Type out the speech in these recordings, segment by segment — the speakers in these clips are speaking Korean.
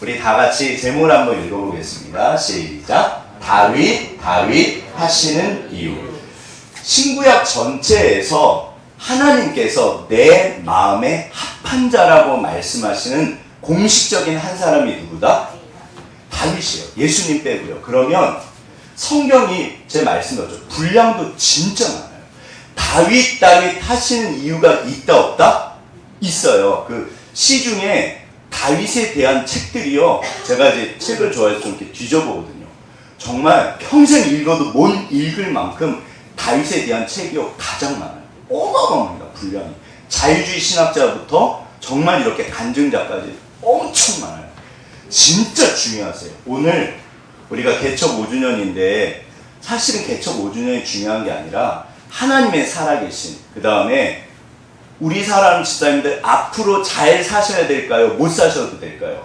우리 다 같이 제목을 한번 읽어보겠습니다. 시작. 다윗 하시는 이유. 신구약 전체에서 하나님께서 내 마음에 합한 자라고 말씀하시는 공식적인 한 사람이 누구다? 다윗이에요. 예수님 빼고요. 그러면 성경이 제 말씀대로 분량도 진짜 많아요. 다윗 하시는 이유가 있다 없다? 있어요. 그 시중에 다윗에 대한 책들이요. 제가 이제 책을 좋아해서 좀 이렇게 뒤져보거든요. 정말 평생 읽어도 못 읽을 만큼 다윗에 대한 책이요. 가장 많아요. 어마어마합니다. 분량이. 자유주의 신학자부터 정말 이렇게 간증자까지 엄청 많아요. 진짜 중요하세요. 오늘 우리가 개척 5주년인데 사실은 개척 5주년이 중요한 게 아니라 하나님의 살아계신, 그 다음에 우리 사람 집사님들 앞으로 잘 사셔야 될까요? 못 사셔도 될까요?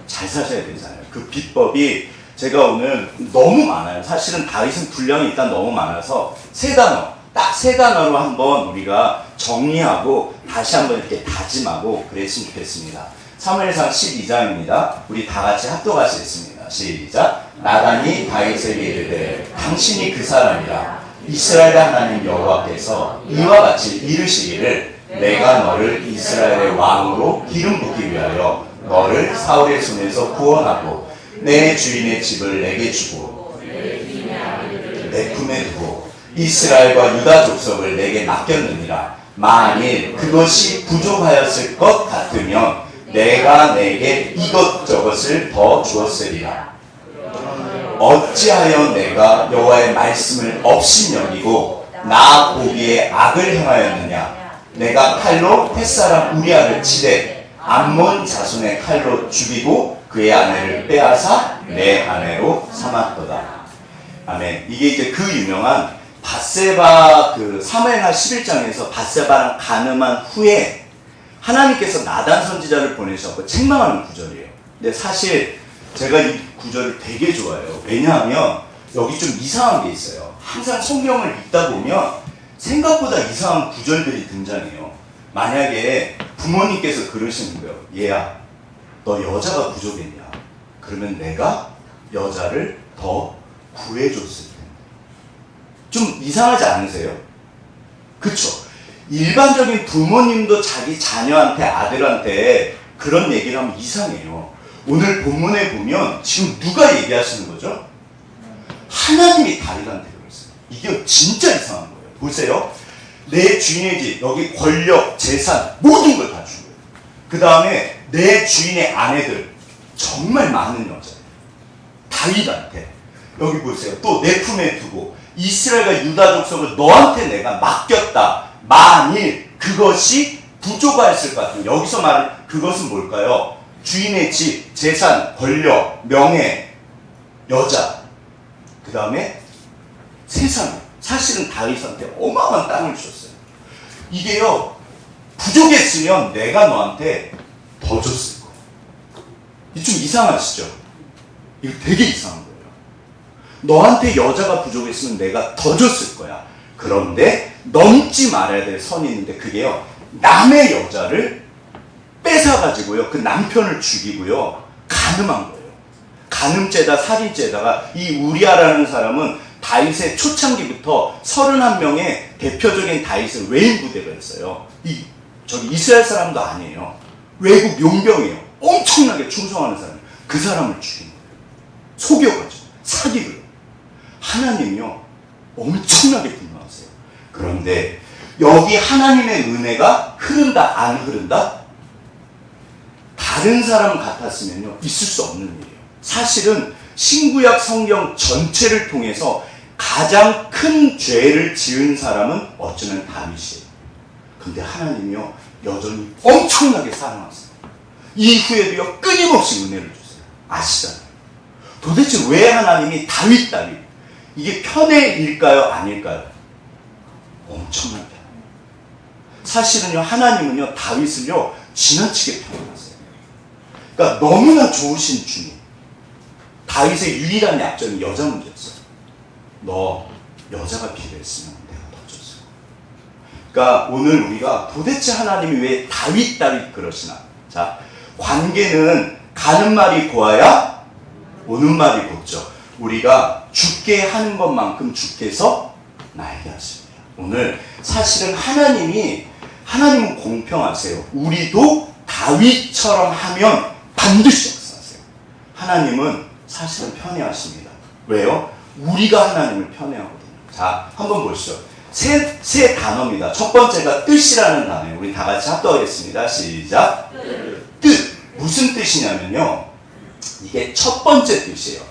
잘 사셔야 되잖아요. 그 비법이 제가 오늘 너무 많아요. 사실은 다윗은 분량이 일단 너무 많아서 딱 세 단어로 한번 우리가 정리하고 다시 한번 이렇게 다짐하고 그랬으면 좋겠습니다. 사무엘상 12장입니다. 우리 다 같이 합독하시겠습니다. 시작. 나단이 다윗에게 이르되 당신이 그 사람이라 이스라엘의 하나님 여호와께서 이와 같이 이르시기를 내가 너를 이스라엘의 왕으로 기름 붓기 위하여 너를 사울의 손에서 구원하고 내 주인의 집을 내게 주고 내 품에 두고 이스라엘과 유다 족속을 내게 맡겼느니라. 만일 그것이 부족하였을 것 같으면 내가 내게 이것저것을 더 주었으리라. 어찌하여 내가 여호와의 말씀을 업신여기고 나 보기에 악을 행하였느냐. 내가 칼로 햇사람 우리아를 치되 암몬 자손의 칼로 죽이고 그의 아내를 빼앗아 내 아내로 삼았도다. 아멘. 이게 이제 그 유명한 밧세바, 그 사무엘하 11장에서 밧세바랑 간음한 후에 하나님께서 나단 선지자를 보내셔서 책망하는 구절이에요. 근데 사실 제가 이 구절을 되게 좋아해요. 왜냐하면 여기 좀 이상한 게 있어요. 항상 성경을 읽다 보면 생각보다 이상한 구절들이 등장해요. 만약에 부모님께서 그러시는 거예요. 얘야, 너 여자가 부족했냐? 그러면 내가 여자를 더 구해줬을 텐데. 좀 이상하지 않으세요? 그쵸? 일반적인 부모님도 자기 자녀한테, 아들한테 그런 얘기를 하면 이상해요. 오늘 본문에 보면 지금 누가 얘기하시는 거죠? 하나님이 다윗한테 그랬어요. 이게 진짜 이상한 거예요. 보세요. 내 주인의 집, 여기 권력, 재산, 모든 걸 다 준 거예요. 그 다음에 내 주인의 아내들, 정말 많은 여자예요. 다윗한테. 여기 보세요. 또 내 품에 두고 이스라엘과 유다 족속을 너한테 내가 맡겼다. 만일 그것이 부족하였을 것 같으면 여기서 말하는 그것은 뭘까요? 주인의 집, 재산, 권력, 명예, 여자, 그 다음에 세상. 사실은 다윗한테 어마어마한 땅을 주셨어요. 이게요, 부족했으면 내가 너한테 더 줬을 거예요. 이게 좀 이상하시죠? 이거 되게 이상한 거예요. 너한테 여자가 부족했으면 내가 더 줬을 거야. 그런데 넘지 말아야 될 선이 있는데 그게요, 남의 여자를 뺏어가지고요, 그 남편을 죽이고요, 간음한 거예요. 간음죄다, 살인죄다가 이 우리아라는 사람은 다윗의 초창기부터 31명의 대표적인 다윗의 외인 부대가 있어요. 저기 이스라엘 사람도 아니에요. 외국 용병이에요. 엄청나게 충성하는 사람. 그 사람을 죽인 거예요. 속여가지고 사기를. 하나님이요, 엄청나게 분노하세요. 그런데 여기 하나님의 은혜가 흐른다, 안 흐른다? 다른 사람 같았으면요, 있을 수 없는 일이에요. 사실은 신구약 성경 전체를 통해서 가장 큰 죄를 지은 사람은 어쩌면 다윗이에요. 근데 하나님이요, 여전히 엄청나게 사랑하세요. 이후에도요, 끊임없이 은혜를 주세요. 아시잖아요. 도대체 왜 하나님이 다윗 이게 편의 일까요, 아닐까요? 엄청난 편. 사실은요, 하나님은요, 다윗을요, 지나치게 편하세요. 그러니까 너무나 좋으신 주님. 다윗의 유일한 약점이 여자 문제였어요. 너 여자가 필요했으면 내가 더 줬어. 그러니까 오늘 우리가 도대체 하나님이 왜 다윗 그러시나? 자, 관계는 가는 말이 고와야 오는 말이 곧죠. 우리가 죽게 하는 것만큼 주께서 나에게 하십니다. 오늘 사실은 하나님은 공평하세요. 우리도 다윗처럼 하면 반드시 역사하세요. 하나님은 사실은 편애하십니다. 왜요? 우리가 하나님을 편애하거든요. 자, 한번 보시죠. 세 단어입니다. 첫 번째가 뜻이라는 단어예요. 우리 다 같이 합독하겠습니다. 시작. 뜻. 무슨 뜻이냐면요. 이게 첫 번째 뜻이에요.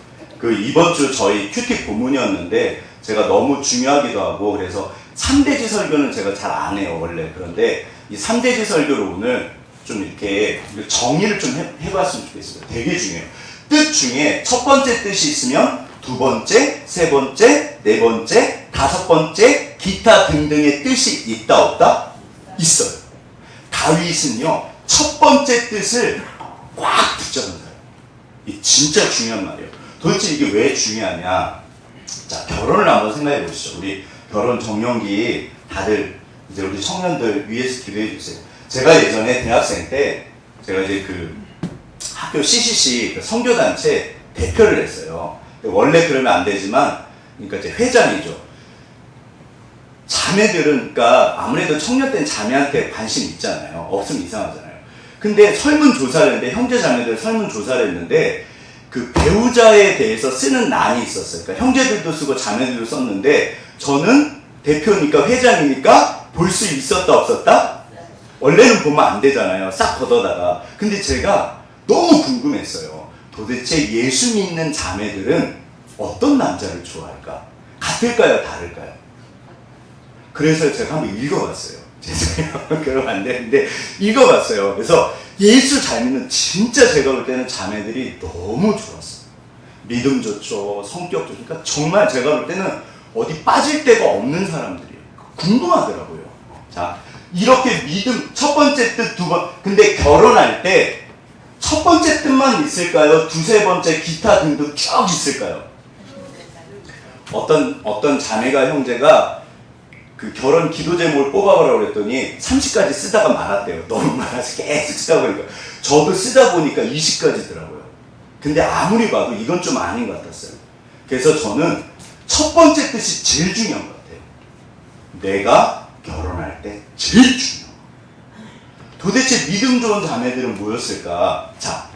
이번 주 저희 큐티 고문이었는데 제가 너무 중요하기도 하고 그래서 3대지 설교는 제가 잘 안 해요, 원래. 그런데 이 3대지 설교를 오늘 좀 이렇게 정의를 좀 해봤으면 좋겠어요. 되게 중요해요. 뜻 중에 첫 번째 뜻이 있으면 두 번째, 세 번째, 네 번째, 다섯 번째, 기타 등등의 뜻이 있다, 없다? 있어요. 다윗은요, 첫 번째 뜻을 꽉 붙잡은 거예요. 이 진짜 중요한 말이에요. 도대체 이게 왜 중요하냐? 자, 결혼을 한번 생각해 보시죠. 우리 결혼 정년기 다들 이제 우리 청년들 위해서 기도해 주세요. 제가 예전에 대학생 때 제가 이제 학교 CCC 선교단체 대표를 했어요. 원래 그러면 안 되지만, 그러니까 이제 회장이죠. 자매들은, 그러니까 아무래도 청년 때는 자매한테 관심 있잖아요. 없으면 이상하잖아요. 근데 설문조사를 했는데, 형제 자매들 설문조사를 했는데, 배우자에 대해서 쓰는 난이 있었어요. 그러니까 형제들도 쓰고 자매들도 썼는데, 저는 대표니까 회장이니까 볼 수 있었다 없었다? 원래는 보면 안 되잖아요. 싹 걷어다가. 근데 제가 너무 궁금했어요. 도대체 예수 믿는 자매들은 어떤 남자를 좋아할까? 같을까요? 다를까요? 그래서 제가 한번 읽어봤어요. 죄송해요. 그러면 안 되는데 읽어봤어요. 그래서 예수 잘 믿는 진짜 제가 볼 때는 자매들이 너무 좋았어요. 믿음 좋죠. 성격 좋죠. 그러니까 정말 제가 볼 때는 어디 빠질 데가 없는 사람들이에요. 궁금하더라고요. 자, 이렇게 믿음 첫 번째 뜻 근데 결혼할 때 첫 번째 뜻만 있을까요? 두세 번째 기타 등등 쭉 있을까요? 어떤 자매가 형제가 결혼 기도 제목을 뽑아보라고 그랬더니 30까지 쓰다가 말았대요. 너무 많아서 계속 쓰다 보니까. 저도 쓰다 보니까 20까지더라고요. 근데 아무리 봐도 이건 좀 아닌 것 같았어요. 그래서 저는 첫 번째 뜻이 제일 중요한 것 같아요. 내가 결혼할 때 제일 중요한 거. 도대체 믿음 좋은 자매들은 뭐였을까? 자,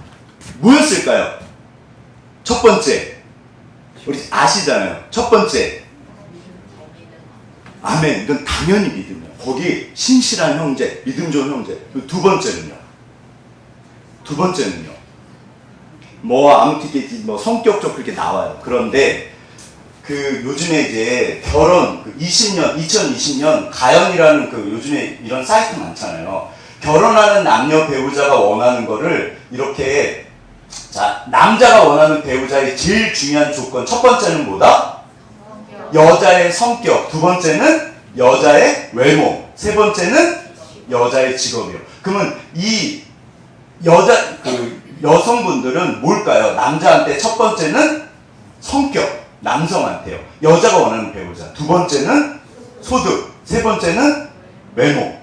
뭐였을까요? 첫 번째, 우리 아시잖아요. 첫 번째, 아멘. 이건 당연히 믿음이에요. 거기 신실한 형제, 믿음 좋은 형제. 두 번째는요. 아무튼 성격적 그렇게 나와요. 그런데 요즘에 이제 결혼 2020년 가연이라는 요즘에 이런 사이트 많잖아요. 결혼하는 남녀 배우자가 원하는 거를 이렇게, 자, 남자가 원하는 배우자의 제일 중요한 조건, 첫 번째는 뭐다? 여자의 성격, 두 번째는 여자의 외모, 세 번째는 여자의 직업이요. 그러면 이 여성분들은 뭘까요? 남자한테 첫 번째는 성격, 남성한테요. 여자가 원하는 배우자. 두 번째는 소득, 세 번째는 외모.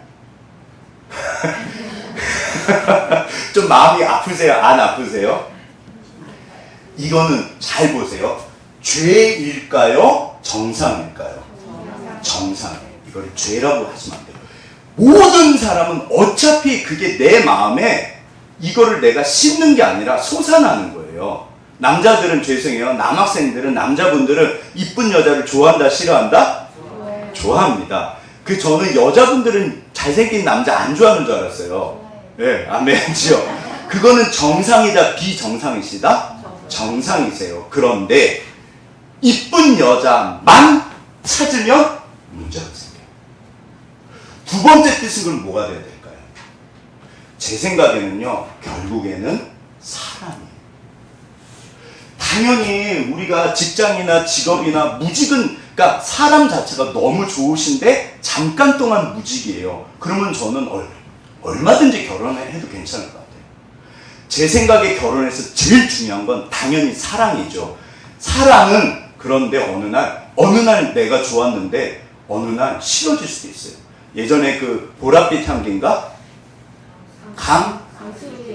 좀 마음이 아프세요? 안 아프세요? 이거는 잘 보세요. 죄일까요? 정상일까요? 정상이에요. 이걸 죄라고 하시면 안 돼요. 모든 사람은 어차피 그게 내 마음에 이거를 내가 심는 게 아니라 솟아나는 거예요. 남자들은 죄송해요. 남학생들은, 남자분들은 이쁜 여자를 좋아한다, 싫어한다? 좋아합니다. 저는 여자분들은 잘생긴 남자 안 좋아하는 줄 알았어요. 네, 아멘이죠. 그거는 정상이다, 비정상이시다? 정상이세요. 그런데 이쁜 여자만 찾으면 문제가 생겨요. 두 번째 뜻은 그럼 뭐가 돼야 될까요? 제 생각에는요, 결국에는 사랑이에요. 당연히 우리가 직장이나 직업이나 무직은, 그러니까 사람 자체가 너무 좋으신데 잠깐 동안 무직이에요. 그러면 저는 얼마든지 결혼해도 괜찮을 것 같아요. 제 생각에 결혼해서 제일 중요한 건 당연히 사랑이죠. 사랑은 그런데 어느 날 내가 좋았는데 어느 날 싫어질 수도 있어요. 예전에 보랏빛 향기인가?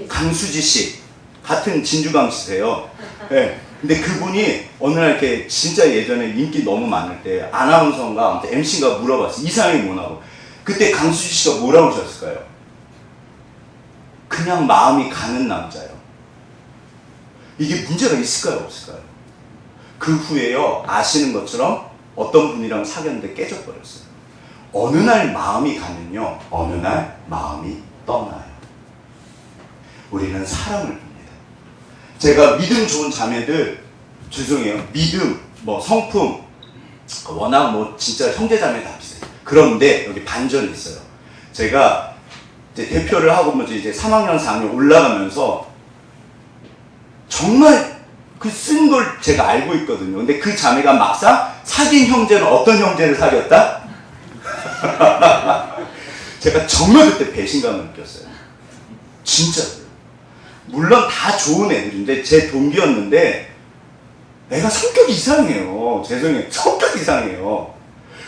강수지 씨. 같은 진주강씨세요. 네. 근데 그분이 어느 날 이렇게 진짜 예전에 인기 너무 많을 때 아나운서인가 MC인가 물어봤어요. 이상형이 뭐냐고. 그때 강수지 씨가 뭐라고 하셨을까요? 그냥 마음이 가는 남자요. 이게 문제가 있을까요? 없을까요? 그 후에요, 아시는 것처럼 어떤 분이랑 사귀었는데 깨져버렸어요. 어느 날 마음이 가면요, 어느 날 마음이 떠나요. 우리는 사람을 봅니다. 제가 믿음 좋은 자매들, 죄송해요, 믿음, 뭐 성품, 워낙 뭐 진짜 형제자매 다 비슷해요. 그런데 여기 반전이 있어요. 제가 이제 대표를 하고 먼저 이제 3학년, 4학년 올라가면서 정말 그 쓴 걸 제가 알고 있거든요. 근데 그 자매가 막상 사귄 형제는 어떤 형제를 사귀었다? 제가 정말 그때 배신감을 느꼈어요. 진짜로요. 물론 다 좋은 애들인데 제 동기였는데 애가 성격이 이상해요. 죄송해요. 성격이 이상해요.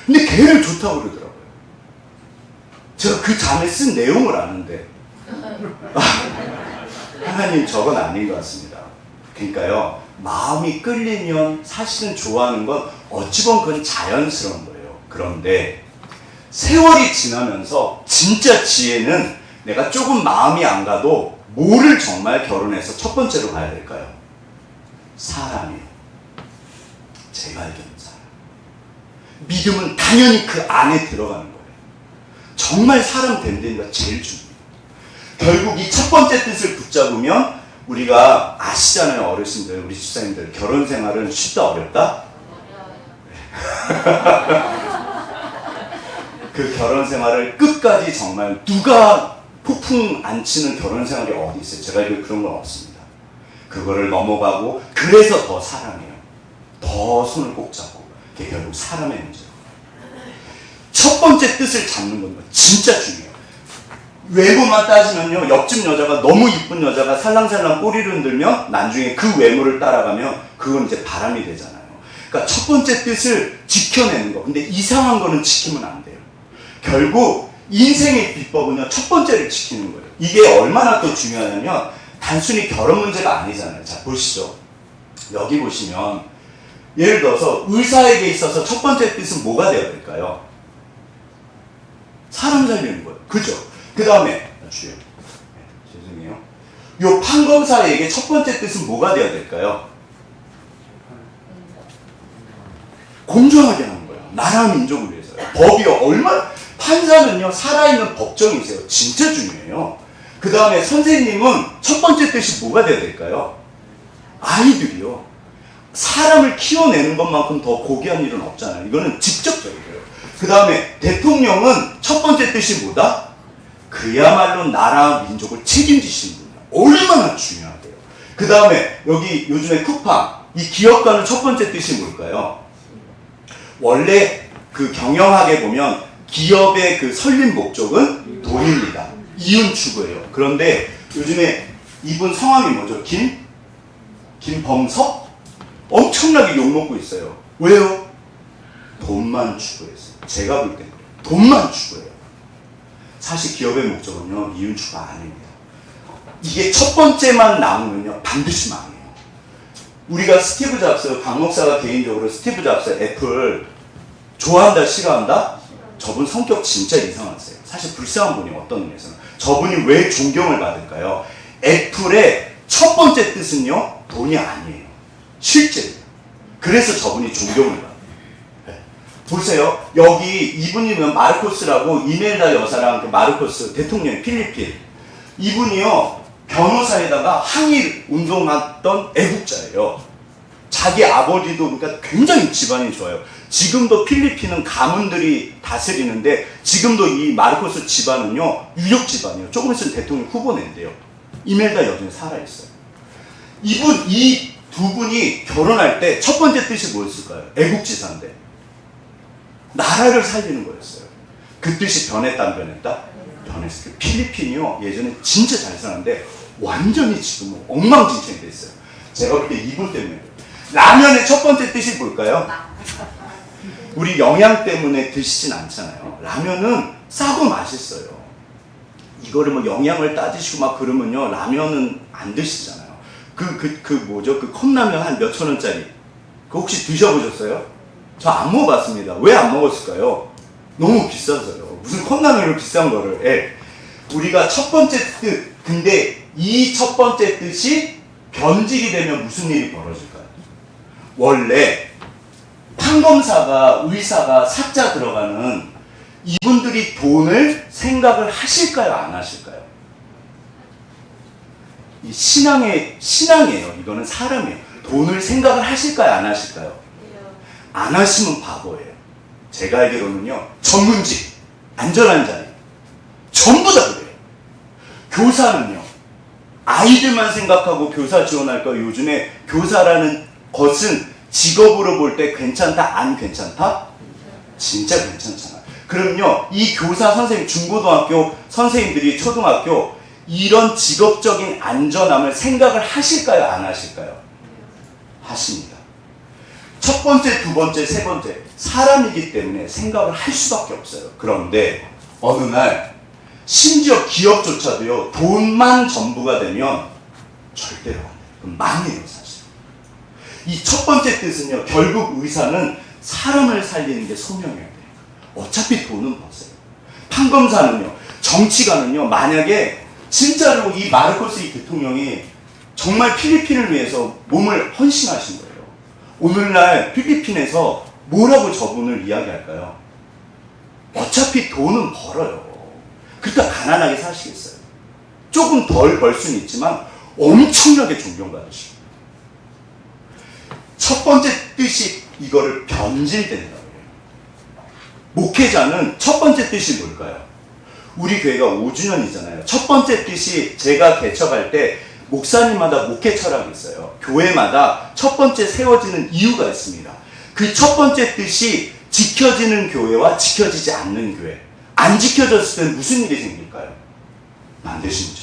근데 걔를 좋다고 그러더라고요. 제가 그 자매 쓴 내용을 아는데 하나님 저건 아닌 것 같습니다. 그러니까요, 마음이 끌리면 사실은 좋아하는 건 어찌 보면 그건 자연스러운 거예요. 그런데 세월이 지나면서 진짜 지혜는 내가 조금 마음이 안 가도 뭐를 정말 결혼해서 첫 번째로 가야 될까요? 사람이에요. 제가 알기로는 사람. 믿음은 당연히 그 안에 들어가는 거예요. 정말 사람 됨됨이가 제일 중요해요. 결국 이 첫 번째 뜻을 붙잡으면 우리가 아시잖아요, 어르신들, 우리 집사님들. 결혼 생활은 쉽다, 어렵다? 그 결혼 생활을 끝까지 정말 누가 폭풍 안 치는 결혼 생활이 어디 있어요? 제가 알기로 그런 건 없습니다. 그거를 넘어가고, 그래서 더 사랑해요. 더 손을 꼭 잡고. 그게 결국 사람의 문제예요. 첫 번째 뜻을 잡는 건 진짜 중요해요. 외모만 따지면요, 옆집 여자가 너무 이쁜 여자가 살랑살랑 꼬리를 흔들면 나중에 그 외모를 따라가면 그건 이제 바람이 되잖아요. 그러니까 첫 번째 뜻을 지켜내는 거. 근데 이상한 거는 지키면 안 돼요. 결국 인생의 비법은요, 첫 번째를 지키는 거예요. 이게 얼마나 또 중요하냐면 단순히 결혼 문제가 아니잖아요. 자, 보시죠. 여기 보시면 예를 들어서 의사에게 있어서 첫 번째 뜻은 뭐가 되어야 될까요? 사람 살리는 거예요. 그죠? 그 다음에 주요. 죄송해요. 요 판검사에게 첫 번째 뜻은 뭐가 되어야 될까요? 공정하게 하는 거예요. 나라 민족을 위해서요. 법이요. 얼마나 판사는요, 살아있는 법정이세요. 진짜 중요해요. 그 다음에 선생님은 첫 번째 뜻이 뭐가 되어야 될까요? 아이들이요. 사람을 키워내는 것만큼 더 고귀한 일은 없잖아요. 이거는 직접적이에요. 그 다음에 대통령은 첫 번째 뜻이 뭐다? 그야말로 나라 민족을 책임지시는 분이야. 얼마나 중요하대요. 그 다음에 여기 요즘에 쿠팡, 이 기업가는 첫 번째 뜻이 뭘까요? 원래 그 경영학에 보면 기업의 그 설립 목적은 돈입니다. 이윤 추구예요. 그런데 요즘에 이분 성함이 뭐죠? 김범석? 엄청나게 욕먹고 있어요. 왜요? 돈만 추구했어요. 제가 볼 때 돈만 추구해요. 사실 기업의 목적은요, 이윤 추구가 아닙니다. 이게 첫 번째만 남으면요, 반드시 망해요. 우리가 스티브 잡스, 박 목사가 개인적으로 스티브 잡스, 애플 좋아한다, 싫어한다? 저분 성격 진짜 이상하세요. 사실 불쌍한 분이 어떤 의미에서는. 저분이 왜 존경을 받을까요? 애플의 첫 번째 뜻은요, 돈이 아니에요. 실제로. 그래서 저분이 존경을 받아요. 보세요. 여기 이분이면 마르코스라고 이멜다 여사랑 그 마르코스 대통령 필리핀. 이분이요, 변호사에다가 항일 운동했던 애국자예요. 자기 아버지도 그러니까 굉장히 집안이 좋아요. 지금도 필리핀은 가문들이 다스리는데 지금도 이 마르코스 집안은요, 유력 집안이에요. 조금 있으면 대통령 후보인데요. 이멜다 여전히 살아있어요. 이 두 분이 결혼할 때 첫 번째 뜻이 뭐였을까요? 애국지사인데. 나라를 살리는 거였어요. 그 뜻이 변했다, 안 변했다? 변했어요. 필리핀이요, 예전에 진짜 잘 살았는데 완전히 지금은 엉망진창이 됐어요. 제가 볼 때 이분 때문에. 라면의 첫 번째 뜻이 뭘까요? 우리 영양 때문에 드시진 않잖아요. 라면은 싸고 맛있어요. 이거를 뭐 영양을 따지시고 막 그러면요, 라면은 안 드시잖아요. 뭐죠? 그 컵라면 한 몇천 원짜리. 그 혹시 드셔보셨어요? 저 안 먹어봤습니다. 왜 안 먹었을까요? 너무 비싸서요. 무슨 컵라면으로 비싼 거를. 예. 우리가 첫 번째 뜻, 근데 이 첫 번째 뜻이 변질이 되면 무슨 일이 벌어질까요? 원래 판검사가, 의사가 사자 들어가는 이분들이 돈을 생각을 하실까요? 안 하실까요? 이 신앙이에요. 이거는 사람이에요. 돈을 생각을 하실까요? 안 하실까요? 안 하시면 바보예요. 제가 알기로는요, 전문직, 안전한 자리, 전부 다 그래요. 교사는요, 아이들만 생각하고 교사 지원할까요? 요즘에 교사라는 것은 직업으로 볼 때 괜찮다, 안 괜찮다? 진짜 괜찮잖아요. 그럼요, 이 교사 선생님, 중고등학교 선생님들이 초등학교, 이런 직업적인 안전함을 생각을 하실까요? 안 하실까요? 하십니다. 첫 번째, 두 번째, 세 번째, 사람이기 때문에 생각을 할 수밖에 없어요. 그런데 어느 날 심지어 기업조차도요, 돈만 전부가 되면 절대로 안 돼요. 그럼 망해요, 사실. 이 첫 번째 뜻은요, 결국 의사는 사람을 살리는 게 소명이어야 돼요. 어차피 돈은 버세요. 판검사는요, 정치가는요, 만약에 진짜로 이 마르코스 이 대통령이 정말 필리핀을 위해서 몸을 헌신하신 거예요. 오늘날 필리핀에서 뭐라고 저분을 이야기할까요? 어차피 돈은 벌어요. 그러니까 가난하게 사시겠어요. 조금 덜 벌 수는 있지만 엄청나게 존경받으시고. 첫 번째 뜻이 이거를 변질된다고 해요. 목회자는 첫 번째 뜻이 뭘까요? 우리 교회가 5주년이잖아요. 첫 번째 뜻이 제가 개척할 때 목사님마다 목회 철학이 있어요. 교회마다 첫 번째 세워지는 이유가 있습니다. 그 첫 번째 뜻이 지켜지는 교회와 지켜지지 않는 교회. 안 지켜졌을 때 무슨 일이 생길까요? 만드십니다.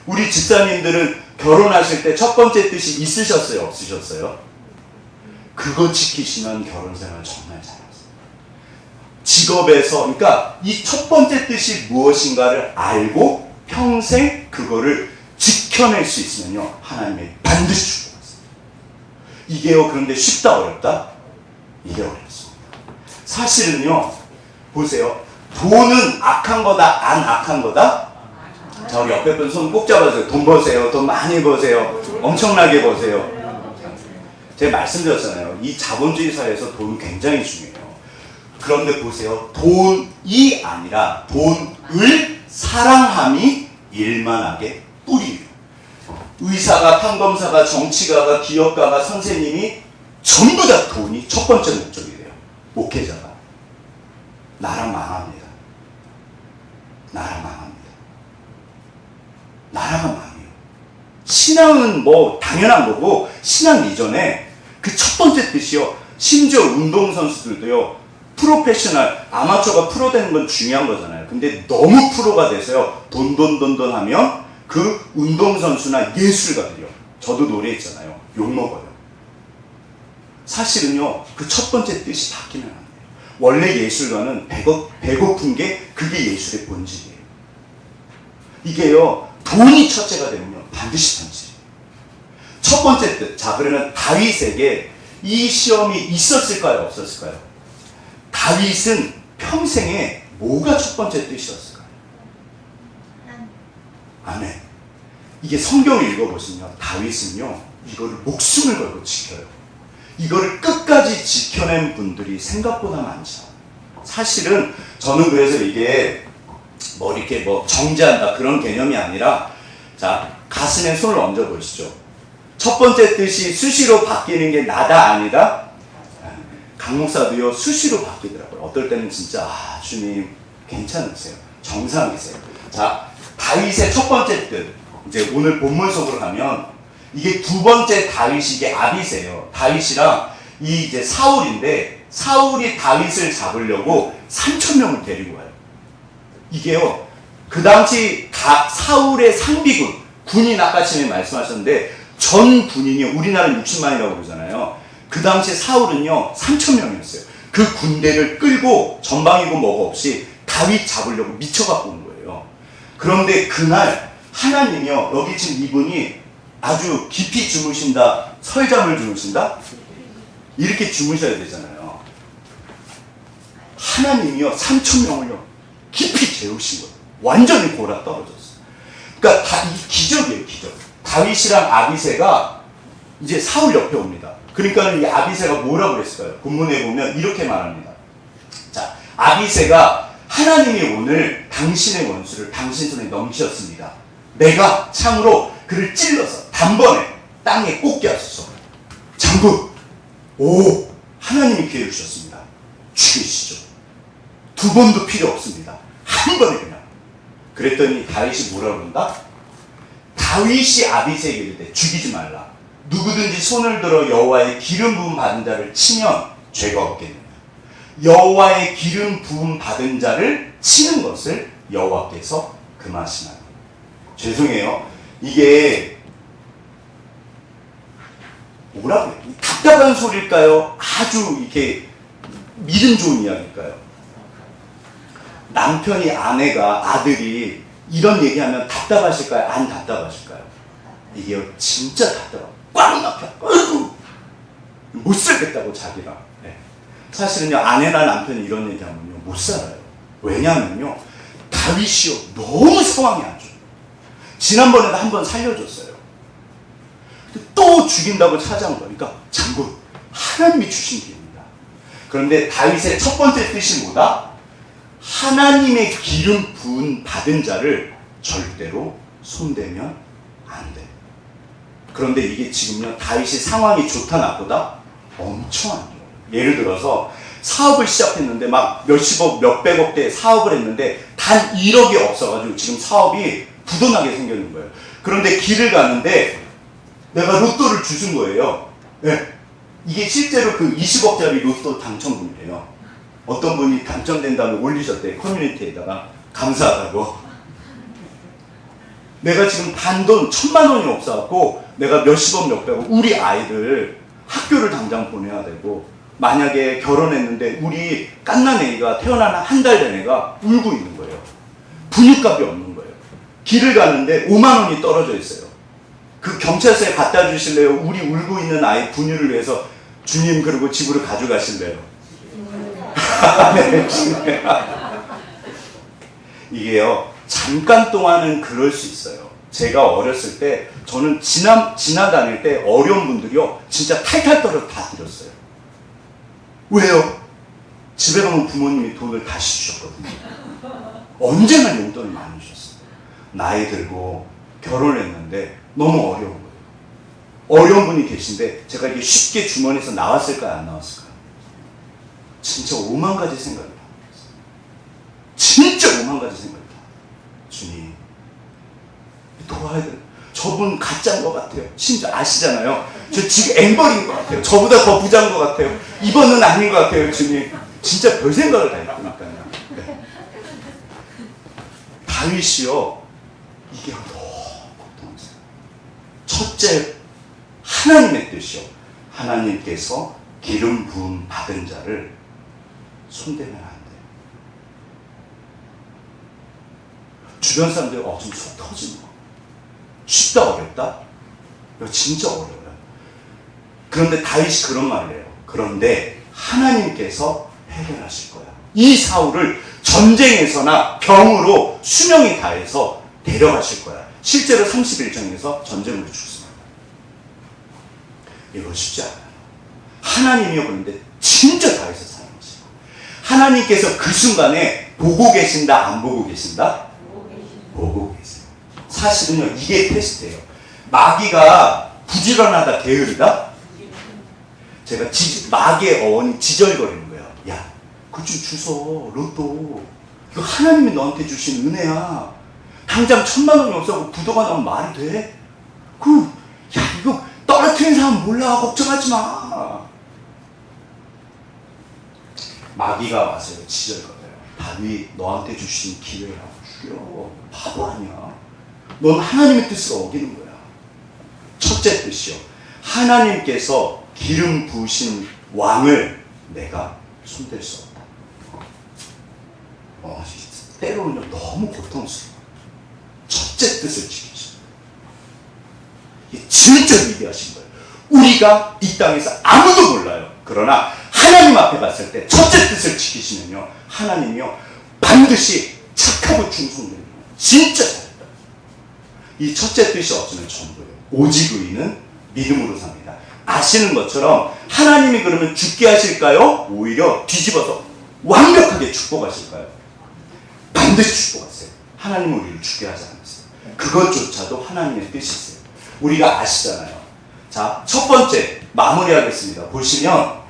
우리 집사님들은 결혼하실 때 첫 번째 뜻이 있으셨어요? 없으셨어요? 그거 지키시면 결혼 생활 정말 잘하세요. 직업에서, 그러니까 이 첫 번째 뜻이 무엇인가를 알고 평생 그거를 지켜낼 수 있으면요, 하나님이 반드시 축복하세요. 이게요, 그런데 쉽다 어렵다? 이게 어렵습니다. 사실은요, 보세요. 돈은 악한 거다, 안 악한 거다? 자, 우리 옆에 분 손 꼭 잡아주세요. 돈 버세요. 돈 많이 버세요. 엄청나게 버세요. 제가 말씀드렸잖아요. 이 자본주의 사회에서 돈은 굉장히 중요해요. 그런데 보세요. 돈이 아니라 돈을 사랑함이 일만하게 뿌리예요. 의사가, 판검사가, 정치가가, 기업가가, 선생님이 전부 다 돈이 첫 번째 목적이 돼요. 목회자가. 나라 망합니다. 나라 망합니다. 나라가 망해요. 신앙은 뭐 당연한 거고, 신앙 이전에 그 첫 번째 뜻이요. 심지어 운동선수들도요. 프로페셔널, 아마추어가 프로 되는 건 중요한 거잖아요. 근데 너무 프로가 돼서요. 돈 하면 그 운동선수나 예술가들이요. 저도 노래했잖아요. 욕먹어요. 사실은요. 그 첫 번째 뜻이 바뀌면 안 돼요. 원래 예술가는 배고픈 게 그게 예술의 본질이에요. 이게요. 돈이 첫째가 되면요. 반드시 본질이에요. 첫 번째 뜻. 자, 그러면 다윗에게 이 시험이 있었을까요? 없었을까요? 다윗은 평생에 뭐가 첫 번째 뜻이었을까요? 아멘. 이게 성경을 읽어보시면 다윗은요, 이거를 목숨을 걸고 지켜요. 이거를 끝까지 지켜낸 분들이 생각보다 많죠. 사실은 저는 그래서 이게 뭐 이렇게 뭐 정죄한다 그런 개념이 아니라, 자, 가슴에 손을 얹어 보시죠. 첫 번째 뜻이 수시로 바뀌는 게 나다 아니다? 강 목사도요, 수시로 바뀌더라고요. 어떨 때는 진짜, 주님, 괜찮으세요. 정상이세요. 자, 다윗의 첫 번째 뜻. 이제 오늘 본문 속으로 가면, 이게 두 번째 다윗이 이게 아비세요. 다윗이랑 이 이제 사울인데, 사울이 다윗을 잡으려고 3,000명을 데리고 와요. 이게요, 그 당시 사울의 상비군, 군인 아까 전에 말씀하셨는데, 전 군인이 우리나라 60만이라고 그러잖아요. 그 당시에 사울은요 3,000명이었어요. 그 군대를 끌고 전방위고 뭐가 없이 다윗 잡으려고 미쳐갖고 온 거예요. 그런데 그날 하나님이요, 여기 지금 이분이 아주 깊이 주무신다, 설잠을 주무신다? 이렇게 주무셔야 되잖아요. 하나님이요 3,000명을요 깊이 재우신 거예요. 완전히 골아 떨어졌어요. 그러니까 이 기적이에요, 기적. 다윗이랑 아비새가 이제 사울 옆에 옵니다. 그러니까 이 아비새가 뭐라고 그랬을까요? 본문에 보면 이렇게 말합니다. 자, 아비새가 하나님이 오늘 당신의 원수를 당신 손에 넘기셨습니다. 내가 창으로 그를 찔러서 단번에 땅에 꽂게 하소서. 장군, 오, 하나님이 기회를 주셨습니다. 죽이시죠. 두 번도 필요 없습니다. 한 번에 그냥. 그랬더니 다윗이 뭐라고 그런다? 다윗이 아비새에게 이르되 죽이지 말라. 누구든지 손을 들어 여호와의 기름 부음 받은 자를 치면 죄가 없겠느냐. 여호와의 기름 부음 받은 자를 치는 것을 여호와께서 금하시나니. 죄송해요. 이게 뭐라고 해요? 답답한 소리일까요? 아주 이렇게 믿음 좋은 이야기일까요? 남편이, 아내가, 아들이 이런 얘기하면 답답하실까요? 안 답답하실까요? 이게 진짜 답답하고 꽉 막혀. 못 살겠다고 자기가. 네. 사실은요, 아내나 남편이 이런 얘기하면요 못 살아요. 왜냐하면요 다윗이요 너무 상황이 안 좋아요. 지난번에도 한번 살려줬어요. 또 죽인다고 찾아온 거니까 장군, 하나님이 주신 길입니다. 그런데 다윗의 첫 번째 뜻이 뭐다? 하나님의 기름 부은 받은 자를 절대로 손대면 안 돼. 그런데 이게 지금요 다윗이 상황이 좋다 나보다 엄청 안 좋아요. 예를 들어서 사업을 시작했는데 막 몇십억 몇백억대 사업을 했는데 단 1억이 없어가지고 지금 사업이 부도나게 생겼는 거예요. 그런데 길을 가는데 내가 로또를 주신 거예요. 네. 이게 실제로 그 20억짜리 로또 당첨금이래요. 어떤 분이 당첨된 다음에 올리셨대요. 커뮤니티에다가 감사하다고. 내가 지금 단돈 1,000만 원이 없어갖고 내가 몇십억 몇백억 우리 아이들 학교를 당장 보내야 되고, 만약에 결혼했는데 우리 깐난애기가 태어나는 한 달 된 애가 울고 있는 거예요. 분유값이 없는 거예요. 길을 갔는데 5만 원이 떨어져 있어요. 그 경찰서에 갖다 주실래요? 우리 울고 있는 아이 분유를 위해서. 주님, 그리고 집으로 가져가실래요? 네, 이게요 잠깐 동안은 그럴 수 있어요. 제가 어렸을 때 저는 지나다닐 때 어려운 분들이요 진짜 탈탈 떨어 다 드렸어요. 왜요? 집에 가면 부모님이 돈을 다시 주셨거든요. 언제나 용돈을 많이 주셨어요. 나이 들고 결혼했는데 너무 어려운 거예요. 어려운 분이 계신데 제가 이게 쉽게 주머니에서 나왔을까요, 안 나왔을까요? 진짜 5만 가지 생각이 다 들었어요. 진짜 5만 가지 생각이 다. 주님, 도와야 돼. 저분 가짜인 것 같아요. 심지어 아시잖아요. 저 지금 앵벌인 것 같아요. 저보다 더 부자인 것 같아요. 이번은 아닌 것 같아요, 주님. 진짜 별 생각을 다 했으니까요. 네. 다윗이요, 이게 너무 고통스러워요. 첫째, 하나님의 뜻이요. 하나님께서 기름 부음 받은 자를 손대면 안 돼요. 주변 사람들이 좀 속 터지는 거. 쉽다 어렵다? 이거 진짜 어려워요. 그런데 다윗이 그런 말을 해요. 그런데 하나님께서 해결하실 거야. 이 사울을 전쟁에서나 병으로 수명이 다해서 데려가실 거야. 실제로 31장에서 전쟁으로 죽습니다. 이거 쉽지 않아요. 하나님이요. 그런데 진짜 다윗을 사랑하시고, 하나님께서 그 순간에 보고 계신다, 안 보고 계신다? 보고 계세요. 사실은요 이게 테스트예요. 마귀가 부지런하다, 게으르다? 제가 마귀의 어원이 지절거리는 거예요. 야, 그거 좀 주소. 로또 이거 하나님이 너한테 주신 은혜야. 당장 1,000만 원이 없어서 부도가 나면 말이 돼? 야, 이거 떨어뜨린 사람 몰라. 걱정하지 마. 마귀가 와서요 지절거려요. 다윗, 너한테 주신 기회라고 죽여. 바보 아니야. 넌 하나님의 뜻을 어기는 거야. 첫째 뜻이요. 하나님께서 기름 부으신 왕을 내가 손댈 수 없다. 때로는 너무 고통스러워. 첫째 뜻을 지키죠. 이게 진짜 위대하신 거예요. 우리가 이 땅에서 아무도 몰라요. 그러나 하나님 앞에 갔을 때 첫째 뜻을 지키시면요, 하나님이요 반드시 착하고 충성되는 거예요. 진짜 잘했다. 이 첫째 뜻이 어쩌면 전부예요. 오직 의인은 믿음으로 삽니다. 아시는 것처럼 하나님이 그러면 죽게 하실까요? 오히려 뒤집어서 완벽하게 축복하실까요? 반드시 축복하세요. 하나님은 우리를 죽게 하지 않으세요. 그것조차도 하나님의 뜻이 있어요. 우리가 아시잖아요. 자, 첫 번째 마무리하겠습니다. 보시면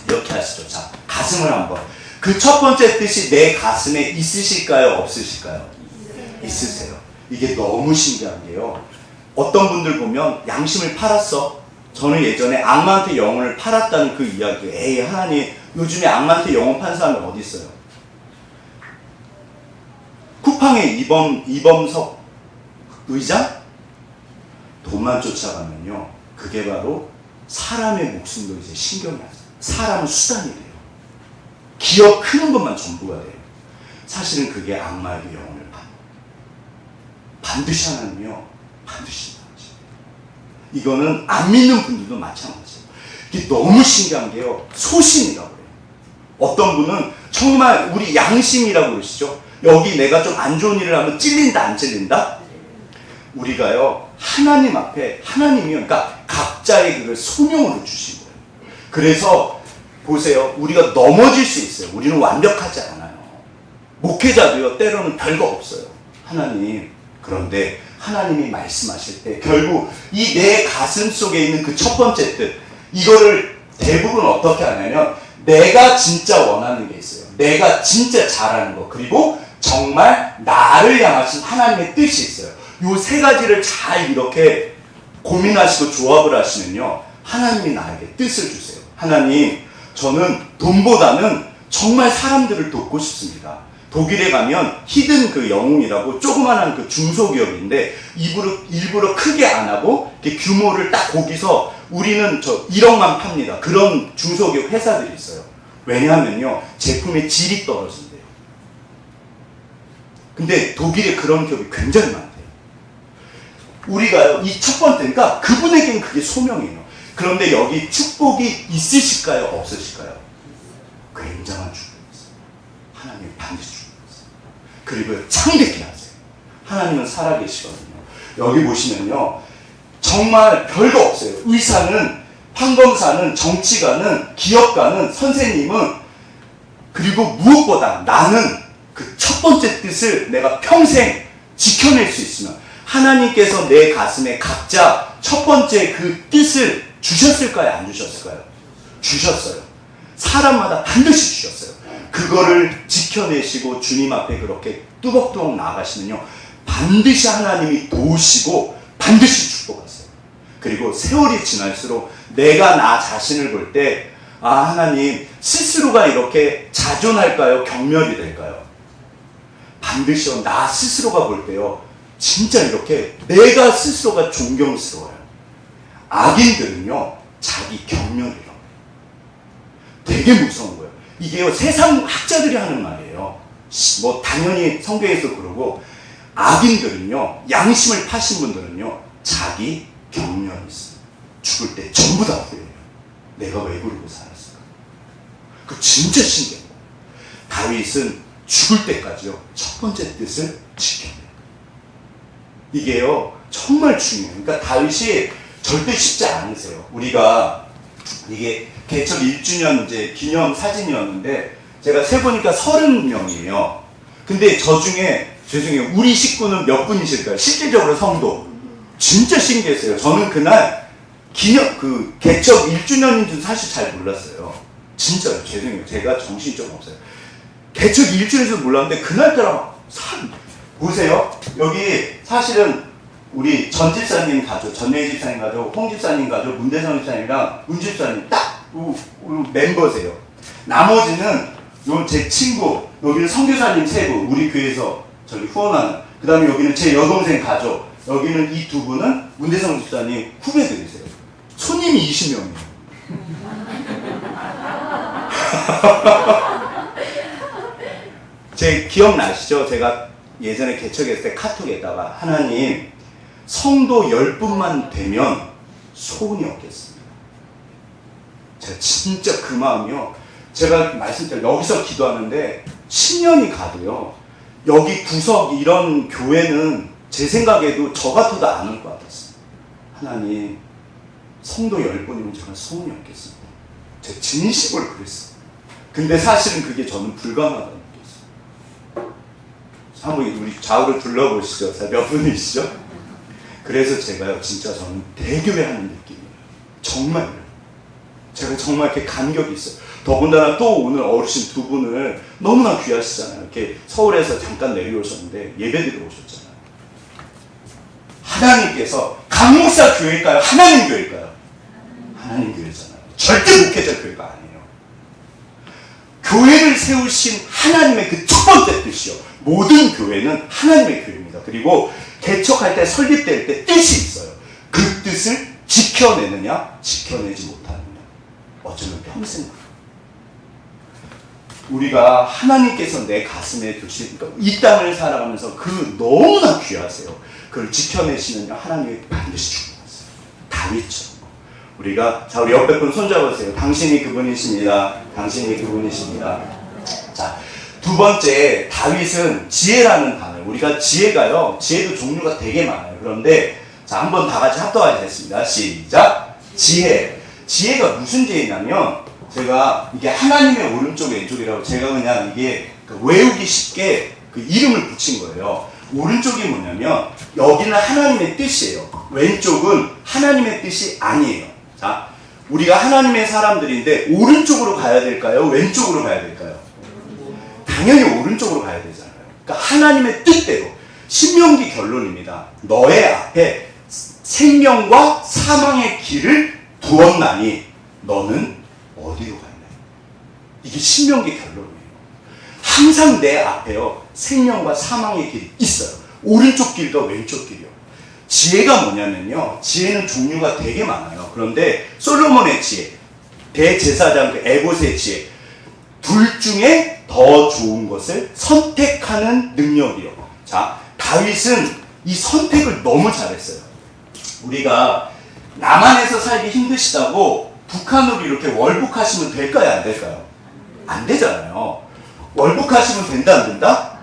이렇게 하시죠. 자, 가슴을 한번. 그 첫 번째 뜻이 내 가슴에 있으실까요? 없으실까요? 있으세요. 이게 너무 신기한 게요. 어떤 분들 보면 양심을 팔았어. 저는 예전에 악마한테 영혼을 팔았다는 그 이야기. 에이, 하나님, 요즘에 악마한테 영혼 판 사람이 어디 있어요? 쿠팡의 이범석 의장? 돈만 쫓아가면요, 그게 바로 사람의 목숨도 이제 신경이 안 써요. 사람은 수단이 돼요. 기업 크는 것만 전부가 돼요. 사실은 그게 악마에게 영혼을 판. 반드시 하나님이요, 반드시 나오죠. 이거는 안 믿는 분들도 마찬가지예요. 이게 너무 신기한 게요, 소신이라고 해요. 어떤 분은 정말 우리 양심이라고 그러시죠. 여기 내가 좀 안 좋은 일을 하면 찔린다, 안 찔린다? 우리가요, 하나님 앞에, 하나님이요, 그러니까 각자의 그걸 소명으로 주신 거예요. 그래서 보세요, 우리가 넘어질 수 있어요. 우리는 완벽하지 않아요. 목회자도요, 때로는 별거 없어요. 하나님, 그런데 하나님이 말씀하실 때 결국 이 내 가슴 속에 있는 그 첫 번째 뜻, 이거를 대부분 어떻게 하냐면 내가 진짜 원하는 게 있어요. 내가 진짜 잘하는 거, 그리고 정말 나를 향하신 하나님의 뜻이 있어요. 요 세 가지를 잘 이렇게 고민하시고 조합을 하시면요, 하나님이 나에게 뜻을 주세요. 하나님, 저는 돈보다는 정말 사람들을 돕고 싶습니다. 독일에 가면 히든 그 영웅이라고 조그만한 그 중소기업인데 일부러 크게 안 하고 규모를 딱 거기서 우리는 저 1억만 팝니다. 그런 중소기업 회사들이 있어요. 왜냐하면요, 제품의 질이 떨어진대요. 근데 독일에 그런 기업이 굉장히 많대요. 우리가요, 이 첫 번째니까 그분에게는 그게 소명이에요. 그런데 여기 축복이 있으실까요? 없으실까요? 굉장한 축복이 있어요. 하나님이 반드시 축복이 있어요. 그리고 창대케 하세요. 하나님은 살아계시거든요. 여기 보시면요, 정말 별거 없어요. 의사는, 판검사는, 정치가는, 기업가는, 선생님은, 그리고 무엇보다 나는 그 첫 번째 뜻을 내가 평생 지켜낼 수 있으면, 하나님께서 내 가슴에 각자 첫 번째 그 뜻을 주셨을까요? 안 주셨을까요? 주셨어요. 사람마다 반드시 주셨어요. 그거를 지켜내시고 주님 앞에 그렇게 뚜벅뚜벅 나아가시면요, 반드시 하나님이 도우시고 반드시 축복하세요. 그리고 세월이 지날수록 내가 나 자신을 볼 때, 아, 하나님, 스스로가 이렇게 자존할까요? 경멸이 될까요? 반드시요, 나 스스로가 볼 때요, 진짜 이렇게 내가 스스로가 존경스러워요. 악인들은요, 자기 경멸이라고. 되게 무서운 거예요. 이게요, 세상 학자들이 하는 말이에요. 뭐 당연히 성경에서 그러고, 악인들은요, 양심을 파신 분들은요, 자기 경멸이 있어요. 죽을 때 전부 다 후회해요. 내가 왜 그러고 살았을까? 그 진짜 신기해요. 다윗은 죽을 때까지요, 첫 번째 뜻을 지켜내요. 이게요, 정말 중요해요. 그러니까 다윗이 절대 쉽지 않으세요. 우리가 이게 개척 1주년 이제 기념 사진이었는데 제가 세보니까 30명이에요. 근데 저 중에, 죄송해요, 우리 식구는 몇 분이실까요? 실질적으로 성도. 진짜 신기했어요. 저는 그날 그 개척 1주년인 줄 사실 잘 몰랐어요. 진짜요. 죄송해요. 제가 정신이 좀 없어요. 개척 1주년인 줄 몰랐는데 그날따라 막 보세요. 여기 사실은 우리 전 집사님 가족, 전예희 집사님 가족, 홍 집사님 가족, 문대성 집사님이랑 문 집사님 딱 멤버세요. 나머지는 요 제 친구, 여기는 선교사님 세부, 우리 교회에서 저기 후원하는, 그 다음에 여기는 제 여동생 가족, 여기는 이 두 분은 문대성 집사님 후배들이세요. 손님이 20명이에요. 제 기억나시죠? 제가 예전에 개척했을 때 카톡에다가, 하나님, 성도 10분만 되면 소원이 없겠습니다. 제가 진짜 그 마음이요. 제가 말씀드린 여기서 기도하는데 10년이 가도요. 여기 구석 이런 교회는 제 생각에도 저 같아도 안 올 것 같았어요. 하나님, 성도 10분이면 제가 소원이 없겠습니다. 제 진심으로 그랬어요. 근데 사실은 그게 저는 불가능하다는 느꼈어요. 한번 우리 좌우를 둘러보시죠. 몇 분이시죠? 그래서 제가요, 진짜 저는 대교회 하는 느낌이에요. 정말요. 제가 정말 이렇게 감격이 있어요. 더군다나 또 오늘 어르신 두 분을 너무나 귀하시잖아요. 이렇게 서울에서 잠깐 내려오셨는데 예배드리러 오셨잖아요. 하나님께서 강목사 교회일까요? 하나님 교회일까요? 하나님 교회잖아요. 절대 목회자 교회가 아니에요. 교회를 세우신 하나님의 그 첫 번째 뜻이요. 모든 교회는 하나님의 교회입니다. 그리고 개척할 때, 설립될 때 뜻이 있어요. 그 뜻을 지켜내느냐, 지켜내지 못하느냐. 어쩌면 평생. 우리가 하나님께서 내 가슴에 두신, 그러니까 이 땅을 살아가면서 그 너무나 귀하세요. 그걸 지켜내시느냐, 하나님이 반드시 주셨어요. 다윗처럼. 우리가, 자, 우리 옆에 분 손잡으세요. 당신이 그분이십니다. 당신이 그분이십니다. 자, 두 번째, 다윗은 지혜라는 단어. 우리가 지혜가요, 지혜도 종류가 되게 많아요. 그런데, 자, 한번 다 같이 합독하겠습니다. 시작. 지혜. 지혜가 무슨 지혜냐면, 제가 이게 하나님의 오른쪽 왼쪽이라고 제가 그냥 이게 외우기 쉽게 그 이름을 붙인 거예요. 오른쪽이 뭐냐면, 여기는 하나님의 뜻이에요. 왼쪽은 하나님의 뜻이 아니에요. 자, 우리가 하나님의 사람들인데, 오른쪽으로 가야 될까요? 왼쪽으로 가야 될까요? 당연히 오른쪽으로 가야 되잖아요. 그러니까 하나님의 뜻대로. 신명기 결론입니다. 너의 앞에 생명과 사망의 길을 두었나니 너는 어디로 갔나요? 이게 신명기 결론이에요. 항상 내 앞에요, 생명과 사망의 길이 있어요. 오른쪽 길과 왼쪽 길이요. 지혜가 뭐냐면요, 지혜는 종류가 되게 많아요. 그런데 솔로몬의 지혜, 대제사장 그 에봇의 지혜, 둘 중에 더 좋은 것을 선택하는 능력이요. 자, 다윗은 이 선택을 너무 잘했어요. 우리가 남한에서 살기 힘드시다고 북한으로 이렇게 월북하시면 될까요? 안 될까요? 안 되잖아요. 월북하시면 된다, 안 된다?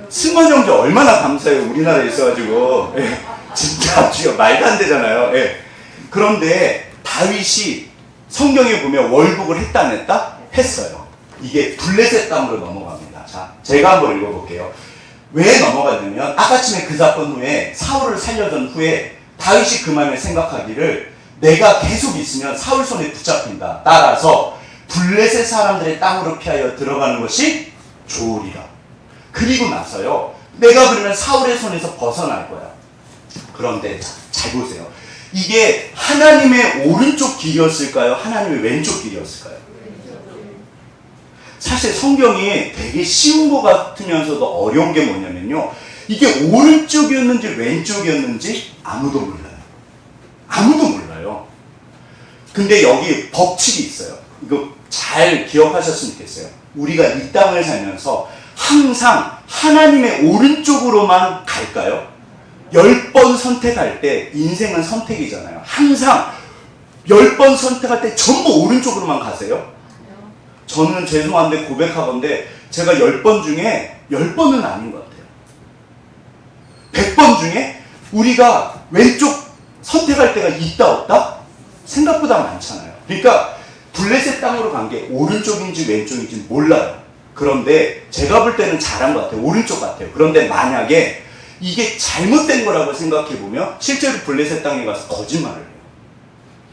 승건 형제 얼마나 감사해요. 우리나라에 있어가지고. 예, 진짜 주여 말도 안 되잖아요. 예. 그런데 다윗이 성경에 보면 월북을 했다 안 했다? 했어요. 이게 블레셋 땅으로 넘어갑니다. 자, 제가 한번 읽어볼게요. 왜 넘어갔냐면 아까쯤에 그 사건 후에 사울을 살려준 후에 다윗이 그 마음에 생각하기를 내가 계속 있으면 사울 손에 붙잡힌다. 따라서 블레셋 사람들의 땅으로 피하여 들어가는 것이 좋으리라. 그리고 나서요, 내가 그러면 사울의 손에서 벗어날 거야. 그런데 잘 보세요. 이게 하나님의 오른쪽 길이었을까요? 하나님의 왼쪽 길이었을까요? 사실 성경이 되게 쉬운 것 같으면서도 어려운 게 뭐냐면요, 이게 오른쪽이었는지 왼쪽이었는지 아무도 몰라요. 아무도 몰라요. 근데 여기 법칙이 있어요. 이거 잘 기억하셨으면 좋겠어요. 우리가 이 땅을 살면서 항상 하나님의 오른쪽으로만 갈까요? 10번 선택할 때 인생은 선택이잖아요. 항상 10번 선택할 때 전부 오른쪽으로만 가세요? 저는 죄송한데 고백하건데 제가 10번 중에 10번은 아닌 것 같아요. 100번 중에 우리가 왼쪽 선택할 때가 있다 없다? 생각보다 많잖아요. 그러니까 블레셋 땅으로 간 게 오른쪽인지 왼쪽인지 몰라요. 그런데 제가 볼 때는 잘한 것 같아요. 오른쪽 같아요. 그런데 만약에 이게 잘못된 거라고 생각해보면 실제로 블레셋 땅에 가서 거짓말을 해요.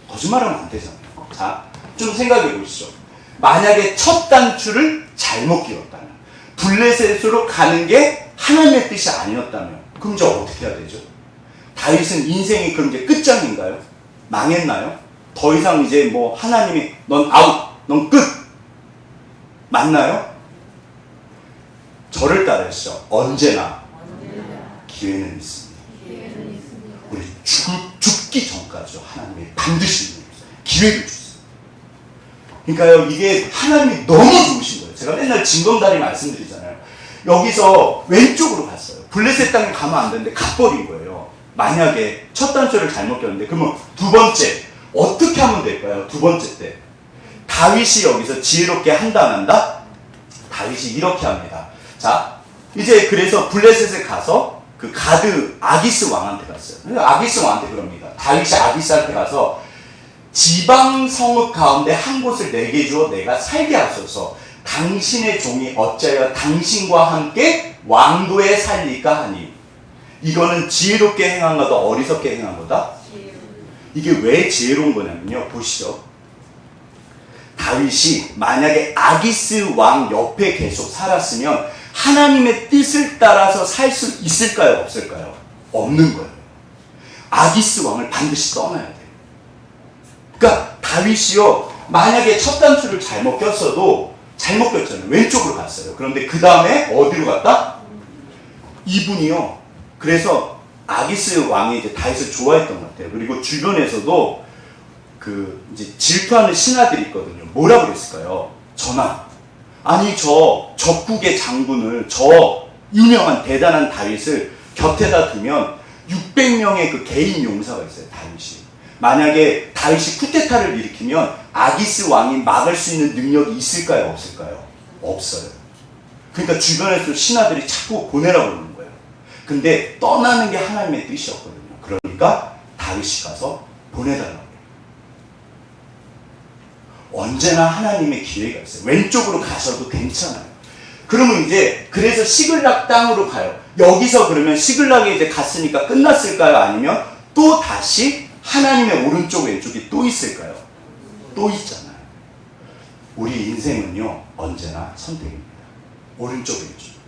거짓말하면 안 되잖아요. 자, 좀 생각해 보시죠. 만약에 첫 단추를 잘못 끼웠다면, 블레셋으로 가는 게 하나님의 뜻이 아니었다면, 그럼 이제 어떻게 해야 되죠? 다윗은 인생이 그럼 이제 끝장인가요? 망했나요? 더 이상 이제 뭐 하나님이 넌 아웃, 넌 끝! 맞나요? 저를 따르시죠. 언제나 기회는 있습니다. 우리 죽기 전까지요, 하나님이 반드시 기회를 주세요. 그러니까요, 이게 하나님이 너무 좋으신 거예요. 제가 맨날 징검다리 말씀드리잖아요. 여기서 왼쪽으로 갔어요. 블레셋 땅에 가면 안 되는데 가버린 거예요. 만약에 첫 단추를 잘못 꼈는데 그러면 두 번째 어떻게 하면 될까요? 두 번째 때 다윗이 여기서 지혜롭게 한다 안 한다? 다윗이 이렇게 합니다. 자, 이제 그래서 블레셋에 가서 그 가드 아기스 왕한테 갔어요. 아기스 왕한테 그럽니다. 다윗이 아기스한테 가서 지방 성읍 가운데 한 곳을 내게 주어 내가 살게 하소서. 당신의 종이 어찌하여 당신과 함께 왕도에 살리까 하니. 이거는 지혜롭게 행한 거다, 어리석게 행한 거다? 이게 왜 지혜로운 거냐면요. 보시죠. 다윗이 만약에 아기스 왕 옆에 계속 살았으면 하나님의 뜻을 따라서 살 수 있을까요? 없을까요? 없는 거예요. 아기스 왕을 반드시 떠나야 돼요. 그러니까 다윗이요. 만약에 첫 단추를 잘못 꼈어도 잘못 꼈잖아요. 왼쪽으로 갔어요. 그런데 그 다음에 어디로 갔다? 이분이요. 그래서 아기스 왕이 이제 다윗을 좋아했던 것 같아요. 그리고 주변에서도 그 이제 질투하는 신하들이 있거든요. 뭐라고 그랬을까요? 전하, 아니 저 적국의 장군을 저 유명한 대단한 다윗을 곁에다 두면 600명의 그 개인 용사가 있어요. 다윗이. 만약에 다윗이 쿠데타를 일으키면 아기스 왕이 막을 수 있는 능력이 있을까요? 없을까요? 없어요. 그러니까 주변에서 신하들이 자꾸 보내라고 그러는 거예요. 근데 떠나는 게 하나님의 뜻이었거든요. 그러니까 다윗이 가서 보내달라고 해요. 언제나 하나님의 기회가 있어요. 왼쪽으로 가셔도 괜찮아요. 그러면 이제 그래서 시글락 땅으로 가요. 여기서 그러면 시글락에 이제 갔으니까 끝났을까요? 아니면 또 다시 하나님의 오른쪽 왼쪽이 또 있을까요? 또 있잖아요. 우리 인생은요 언제나 선택입니다. 오른쪽 왼쪽.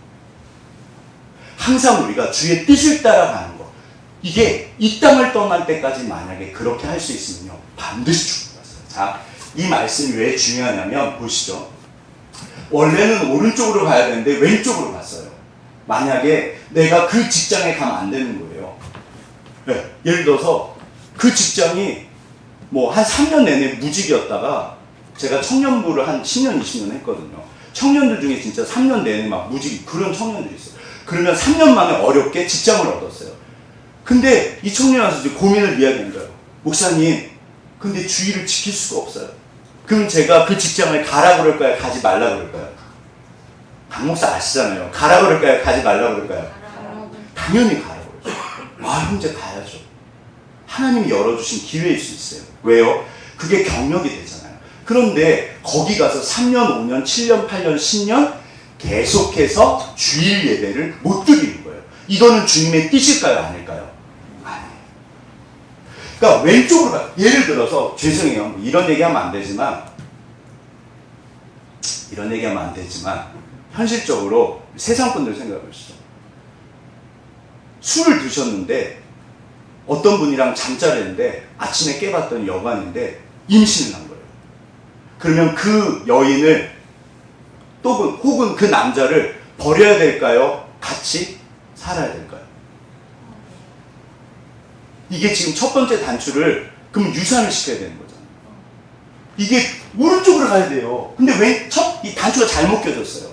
항상 우리가 주의 뜻을 따라가는 것. 이게 이 땅을 떠날 때까지 만약에 그렇게 할 수 있으면요 반드시 죽을 것 같아요. 자, 이 말씀이 왜 중요하냐면 보시죠. 원래는 오른쪽으로 가야 되는데 왼쪽으로 갔어요. 만약에 내가 그 직장에 가면 안 되는 거예요. 네, 예를 들어서 그 직장이 뭐 한 3년 내내 무직이었다가 제가 청년부를 한 10년, 20년 했거든요. 청년들 중에 진짜 3년 내내 막 무직 그런 청년들이 있어요. 그러면 3년 만에 어렵게 직장을 얻었어요. 근데 이 청년이 와서 이제 고민을 이야기한 거예요. 목사님, 근데 주의를 지킬 수가 없어요. 그럼 제가 그 직장을 가라 그럴까요? 가지 말라 그럴까요? 강 목사 아시잖아요. 가라 그럴까요? 가지 말라 그럴까요? 당연히 가라 그러죠. 아, 형제 가야죠. 하나님이 열어주신 기회일 수 있어요. 왜요? 그게 경력이 되잖아요. 그런데 거기 가서 3년, 5년, 7년, 8년, 10년 계속해서 주일 예배를 못 드리는 거예요. 이거는 주님의 뜻일까요? 아닐까요? 아니에요. 그러니까 왼쪽으로 가요. 예를 들어서 죄송해요. 이런 얘기하면 안 되지만 현실적으로 세상 분들 생각해 보시죠. 술을 드셨는데 어떤 분이랑 잠자를 했는데 아침에 깨봤더니 여관인데 임신을 한 거예요. 그러면 그 여인을 혹은 그 남자를 버려야 될까요? 같이 살아야 될까요? 이게 지금 첫 번째 단추를 그럼 유산을 시켜야 되는 거잖아요. 이게 오른쪽으로 가야 돼요. 근데 왜 이 단추가 잘못 껴졌어요?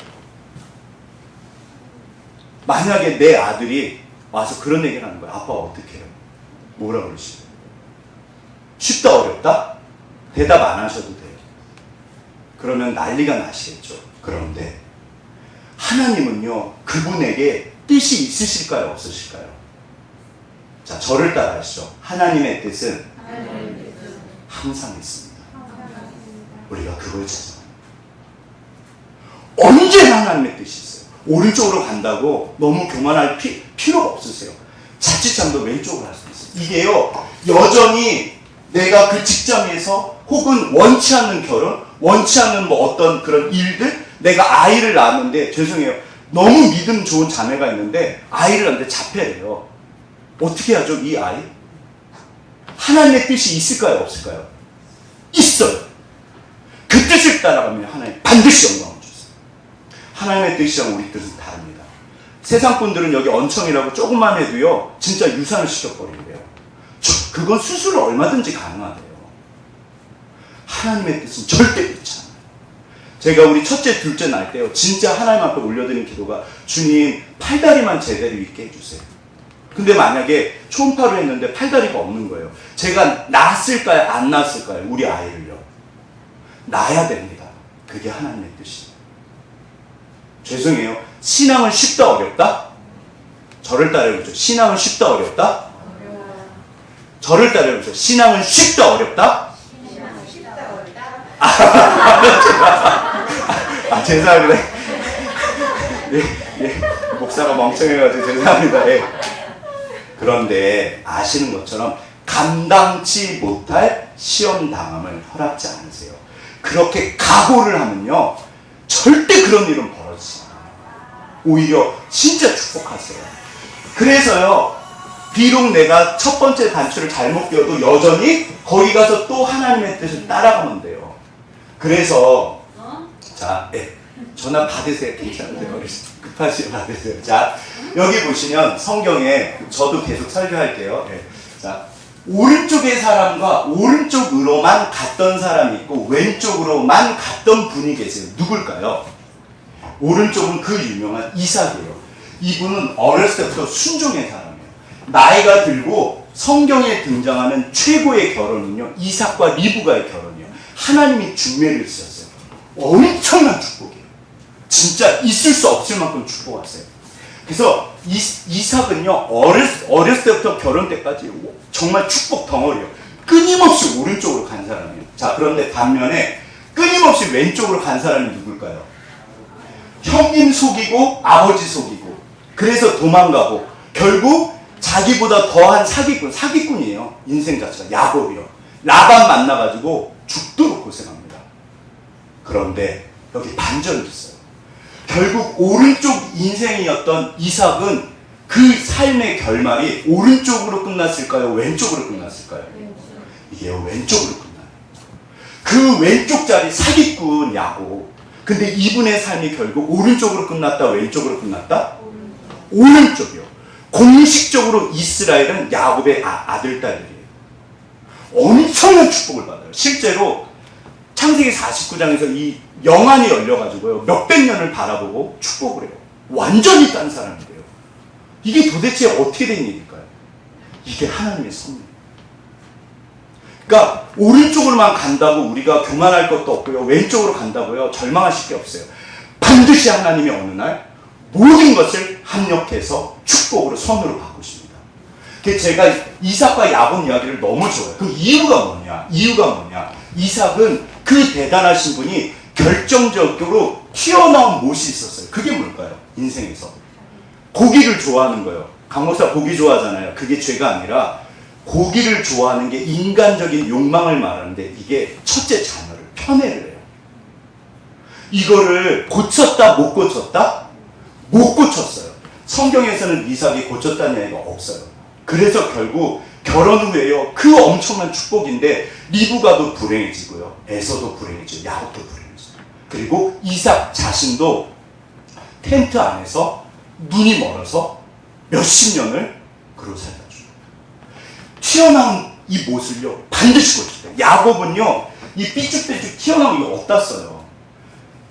만약에 내 아들이 와서 그런 얘기를 하는 거야. 아빠 어떻게 해요? 뭐라 그러시죠? 쉽다 어렵다? 대답 안 하셔도 돼요. 그러면 난리가 나시겠죠. 그런데 하나님은요 그분에게 뜻이 있으실까요? 없으실까요? 자, 저를 따라 하시죠. 하나님의 뜻은 항상 있습니다. 우리가 그걸 찾아요. 언제나 하나님의 뜻이 있어요. 오른쪽으로 간다고 너무 교만할 필요가 없으세요. 자칫함도 왼쪽으로 할 수 있어요. 이게요 여전히 내가 그 직장에서 혹은 원치 않는 결혼, 원치 않는 뭐 어떤 그런 일들, 내가 아이를 낳았는데 죄송해요. 너무 믿음 좋은 자매가 있는데 아이를 낳는데 자폐래요. 어떻게 하죠? 이 아이? 하나님의 뜻이 있을까요? 없을까요? 있어요. 그 뜻을 따라가면 하나님 반드시 영광을 주세요. 하나님의 뜻이랑 우리 뜻은 다릅니다. 세상 분들은 여기 언청이라고 조금만 해도요 진짜 유산을 시켜버린대요. 그건 수술을 얼마든지 가능하대요. 하나님의 뜻은 절대 그렇지 않아요. 제가 우리 첫째, 둘째 날 때요 진짜 하나님 앞에 올려드린 기도가 주님 팔다리만 제대로 있게 해주세요. 근데 만약에 초음파로 했는데 팔다리가 없는 거예요. 제가 낳았을까요? 안 낳았을까요? 우리 아이를요. 낳아야 됩니다. 그게 하나님의 뜻이에요. 죄송해요. 신앙은 쉽다 어렵다? 저를 따라해보죠. 신앙은 쉽다 어렵다? 저를 따라해보죠. 신앙은 쉽다 어렵다? 죄송합니다. 예, 목사가 멍청해가지고 죄송합니다. 예. 그런데 아시는 것처럼 감당치 못할 시험 당함을 허락지 않으세요. 그렇게 각오를 하면요, 절대 그런 일은 벌어지지 않아요. 오히려 진짜 축복하세요. 그래서요, 비록 내가 첫 번째 단추를 잘못 껴도 여전히 거기 가서 또 하나님의 뜻을 따라가면 돼요. 그래서 자, 예, 전화 받으세요. 괜찮으세요? 급하시면 받으세요. 자, 여기 보시면 성경에 저도 계속 설교할게요. 예. 자, 오른쪽의 사람과 오른쪽으로만 갔던 사람이 있고 왼쪽으로만 갔던 분이 계세요. 누굴까요? 오른쪽은 그 유명한 이삭이에요. 이분은 어렸을 때부터 순종의 사람이에요. 나이가 들고 성경에 등장하는 최고의 결혼은요, 이삭과 리브가의 결혼이에요. 하나님이 중매를 쓰셨어요. 엄청난 축복이에요. 진짜 있을 수 없을 만큼 축복하세요. 그래서 이삭은요, 어렸을 때부터 결혼 때까지 정말 축복 덩어리예요. 끊임없이 오른쪽으로 간 사람이에요. 자, 그런데 반면에 끊임없이 왼쪽으로 간 사람이 누굴까요? 형님 속이고 아버지 속이고 그래서 도망가고 결국 자기보다 더한 사기꾼이에요. 인생 자체가 야곱이요. 라반 만나가지고 죽도록 고생합니다. 그런데 여기 반전이 있어요. 결국 오른쪽 인생이었던 이삭은 그 삶의 결말이 오른쪽으로 끝났을까요? 왼쪽으로 끝났을까요? 이게 왼쪽으로 끝나요. 그 왼쪽 자리 사기꾼 야곱. 근데 이분의 삶이 결국 오른쪽으로 끝났다, 왼쪽으로 끝났다? 오른쪽이요. 공식적으로 이스라엘은 야곱의 아들, 딸이에요. 엄청난 축복을 받아요. 실제로 창세기 49장에서 이 영안이 열려가지고요, 몇백 년을 바라보고 축복을 해요. 완전히 딴 사람이 돼요. 이게 도대체 어떻게 된 일일까요? 이게 하나님의 섭리예요. 그러니까 오른쪽으로만 간다고 우리가 교만할 것도 없고요, 왼쪽으로 간다고요 절망하실 게 없어요. 반드시 하나님이 어느 날 모든 것을 합력해서 축복으로 선으로 바꾸십니다. 제가 이삭과 야곱 이야기를 너무 좋아해요. 그 이유가 뭐냐? 이삭은 그 대단하신 분이 결정적으로 튀어나온 못이 있었어요. 그게 뭘까요? 인생에서 고기를 좋아하는 거예요. 강목사 고기 좋아하잖아요. 그게 죄가 아니라 고기를 좋아하는 게 인간적인 욕망을 말하는데 이게 첫째 자녀를 편애를 해요. 이거를 고쳤다 못 고쳤다? 못 고쳤어요. 성경에서는 이삭이 고쳤다는 얘기가 없어요. 그래서 결국 결혼 후에요, 그 엄청난 축복인데 리브가도 불행해지고요, 에서도 불행해지고 야곱도 불행해져요. 그리고 이삭 자신도 텐트 안에서 눈이 멀어서 몇십 년을 그러고 살다 죽어요. 튀어나온 이 못을요 반드시 고쳐요. 야곱은요 이 삐죽삐죽 튀어나온 거 어디다 써요?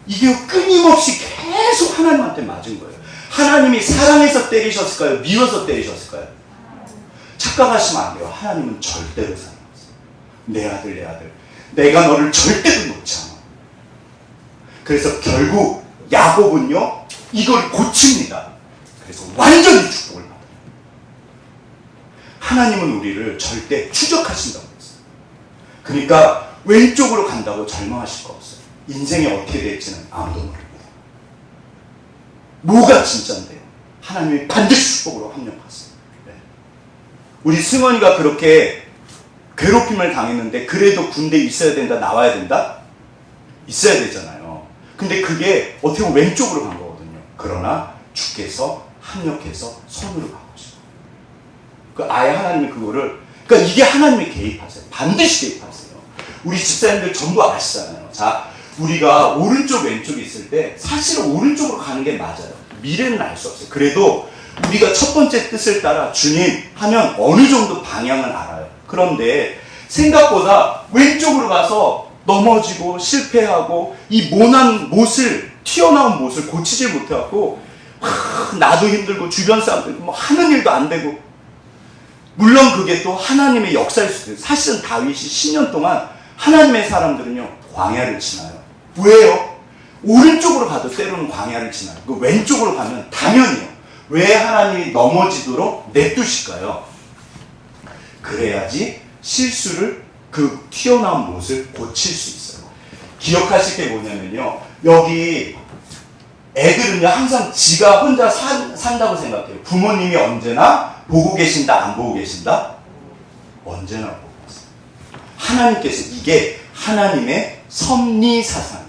이게 끊임없이 계속 하나님한테 맞은 거예요. 하나님이 사랑해서 때리셨을까요? 미워서 때리셨을까요? 착각하시면 안 돼요. 하나님은 절대로 사랑하세요. 내 아들, 내가 너를 절대로 놓지 않아. 그래서 결국 야곱은요 이걸 고칩니다. 그래서 완전히 축복을 받아요. 하나님은 우리를 절대 추적하신다고 했어요. 그러니까 왼쪽으로 간다고 절망하실 거 없어요. 인생이 어떻게 될지는 아무도 모릅니다. 뭐가 진짜인데요? 하나님이 반드시 축복으로 합력하세요. 네. 우리 승원이가 그렇게 괴롭힘을 당했는데 그래도 군대에 있어야 된다, 나와야 된다? 있어야 되잖아요. 근데 그게 어떻게 보면 왼쪽으로 간 거거든요. 그러나 주께서 합력해서 손으로 바꾸시고 아예 하나님이 그거를, 그러니까 이게 하나님이 개입하세요. 반드시 개입하세요. 우리 집사님들 전부 아시잖아요. 자, 우리가 오른쪽 왼쪽에 있을 때 사실은 오른쪽으로 가는 게 맞아요. 미래는 알 수 없어요. 그래도 우리가 첫 번째 뜻을 따라 주님 하면 어느 정도 방향은 알아요. 그런데 생각보다 왼쪽으로 가서 넘어지고 실패하고 이 모난 못을, 튀어나온 못을 고치질 못해갖고 나도 힘들고 주변 사람들 뭐 하는 일도 안 되고 물론 그게 또 하나님의 역사일 수도 있어요. 사실은 다윗이 10년 동안 하나님의 사람들은요, 광야를 지나요. 왜요? 오른쪽으로 가도 때로는 광야를 지나요. 그 왼쪽으로 가면 당연히요. 왜 하나님이 넘어지도록 냅두실까요? 그래야지 실수를, 그 튀어나온 못을 고칠 수 있어요. 기억하실 게 뭐냐면요, 여기 애들은요 항상 지가 혼자 산다고 생각해요. 부모님이 언제나 보고 계신다, 안 보고 계신다? 언제나 보고 계세요. 하나님께서, 이게 하나님의 섭리 사상이에요.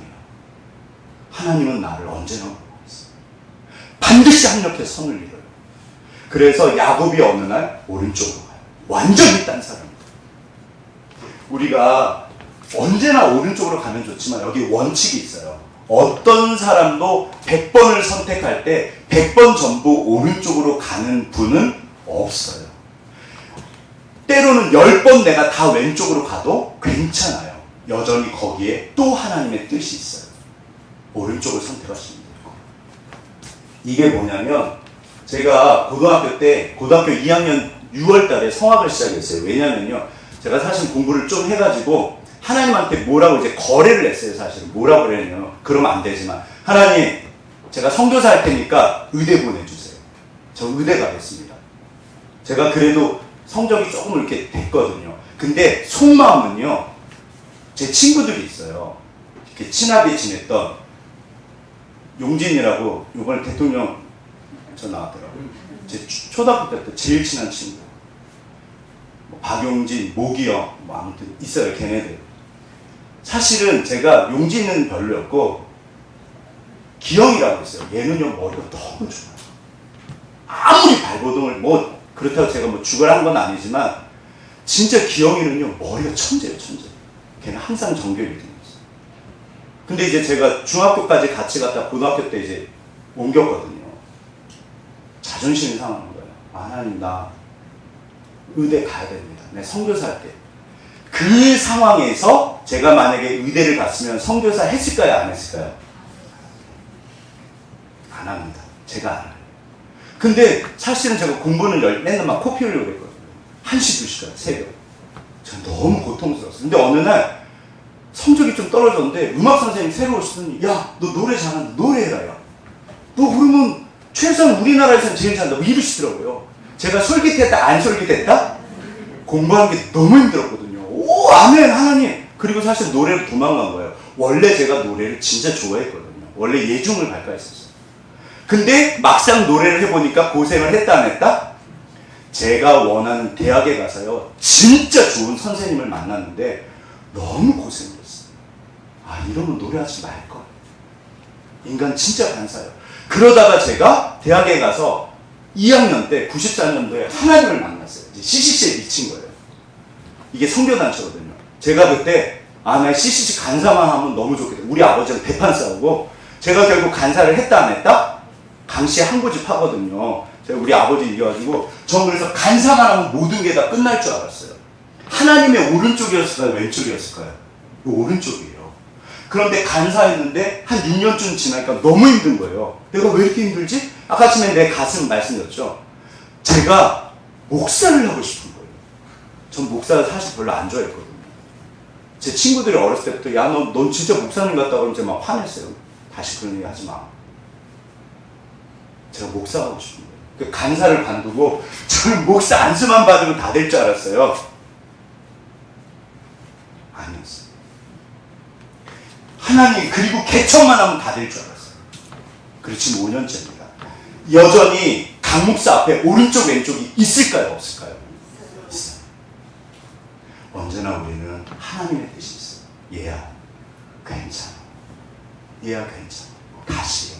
하나님은 나를 언제나 보고 있어요. 반드시 합력해서 선을 이뤄요. 그래서 야곱이 어느 날 오른쪽으로 가요. 완전히 딴 사람입니다. 우리가 언제나 오른쪽으로 가면 좋지만 여기 원칙이 있어요. 어떤 사람도 100번을 선택할 때 100번 전부 오른쪽으로 가는 분은 없어요. 때로는 10번 내가 다 왼쪽으로 가도 괜찮아요. 여전히 거기에 또 하나님의 뜻이 있어요. 오른쪽을 선택하시면 돼요. 이게 뭐냐면, 제가 고등학교 2학년 6월 달에 성악을 시작했어요. 왜냐면요, 제가 사실 공부를 좀 해가지고 하나님한테 뭐라고 이제 거래를 했어요. 사실은 뭐라고 그랬냐면, 그러면 안 되지만, 하나님, 제가 선교사 할 테니까 의대 보내주세요. 저 의대 가겠습니다. 제가 그래도 성적이 조금 이렇게 됐거든요. 근데 속마음은요, 제 친구들이 있어요. 이렇게 친하게 지냈던 용진이라고, 이번에 대통령 저 나왔더라고요. 제 초등학교 때 제일 친한 친구. 뭐 박용진, 모기영, 뭐 아무튼 있어요, 걔네들. 사실은 제가 용진은 별로였고, 기영이라고 있어요. 얘는요, 머리가 너무 좋아요. 아무리 발버둥을, 뭐, 그렇다고 제가 뭐 죽을한 건 아니지만, 진짜 기영이는요, 머리가 천재예요, 천재. 걔는 항상 정규 1등이었어요. 근데 이제 제가 중학교까지 같이 갔다 고등학교 때 이제 옮겼거든요. 자존심이 상하는 거예요. 하나님, 나 의대 가야 됩니다. 내 선교사 할게. 그 상황에서 제가 만약에 의대를 갔으면 선교사 했을까요? 안 했을까요? 안 합니다. 제가 안 해요. 근데 사실은 제가 공부는 맨날 막 코 피우려고 그랬거든요. 1시, 2시까지 새벽. 제가 너무 고통스러웠어요. 근데 어느 날 성적이 좀 떨어졌는데 음악 선생님이 새로 오시더니, 야, 너 노래 잘한다. 노래해라, 야. 너 그러면 최소한 우리나라에서는 제일 잘한다고 이러시더라고요. 제가 솔깃했다, 안 솔깃했다? 공부하는 게 너무 힘들었거든요. 오, 아멘, 하나님. 그리고 사실 노래로 도망간 거예요. 원래 제가 노래를 진짜 좋아했거든요. 원래 예중을 발표했었어요. 근데 막상 노래를 해보니까 고생을 했다, 안 했다? 제가 원하는 대학에 가서요, 진짜 좋은 선생님을 만났는데 너무 고생을 했어요. 아, 이러면 노래하지 말걸. 인간 진짜 간사해요. 그러다가 제가 대학에 가서 2학년 때, 94년도에 하나님을 만났어요. 이제 CCC에 미친 거예요. 이게 선교단체거든요. 제가 그때, 아, 나 CCC 간사만 하면 너무 좋겠다. 우리 아버지랑 대판 싸우고, 제가 결국 간사를 했다, 안 했다? 강씨 한 고집 하거든요. 제가 우리 아버지 이겨가지고, 전 그래서 간사만 하면 모든 게 다 끝날 줄 알았어요. 하나님의 오른쪽이었을까요? 왼쪽이었을까요? 오른쪽이에요. 그런데 간사했는데 한 6년쯤 지나니까 너무 힘든 거예요. 내가 왜 이렇게 힘들지? 아까 전에 내 가슴 말씀드렸죠. 제가 목사를 하고 싶은 거예요. 전 목사를 사실 별로 안 좋아했거든요. 제 친구들이 어렸을 때부터, 야, 넌 진짜 목사님 같다고 그러면 제가 막 화냈어요. 다시 그런 얘기 하지 마. 제가 목사 하고 싶은 거예요. 그 간사를 관두고 저는 목사 안수만 받으면 다 될 줄 알았어요. 아니었어요. 하나님, 그리고 개척만 하면 다 될 줄 알았어요. 그리고 지금 5년째입니다. 여전히 강 목사 앞에 오른쪽 왼쪽이 있을까요? 없을까요? 있어요. 언제나 우리는 하나님의 뜻이 있어요. 얘야, 괜찮아. 얘야, 괜찮아. 다시 해.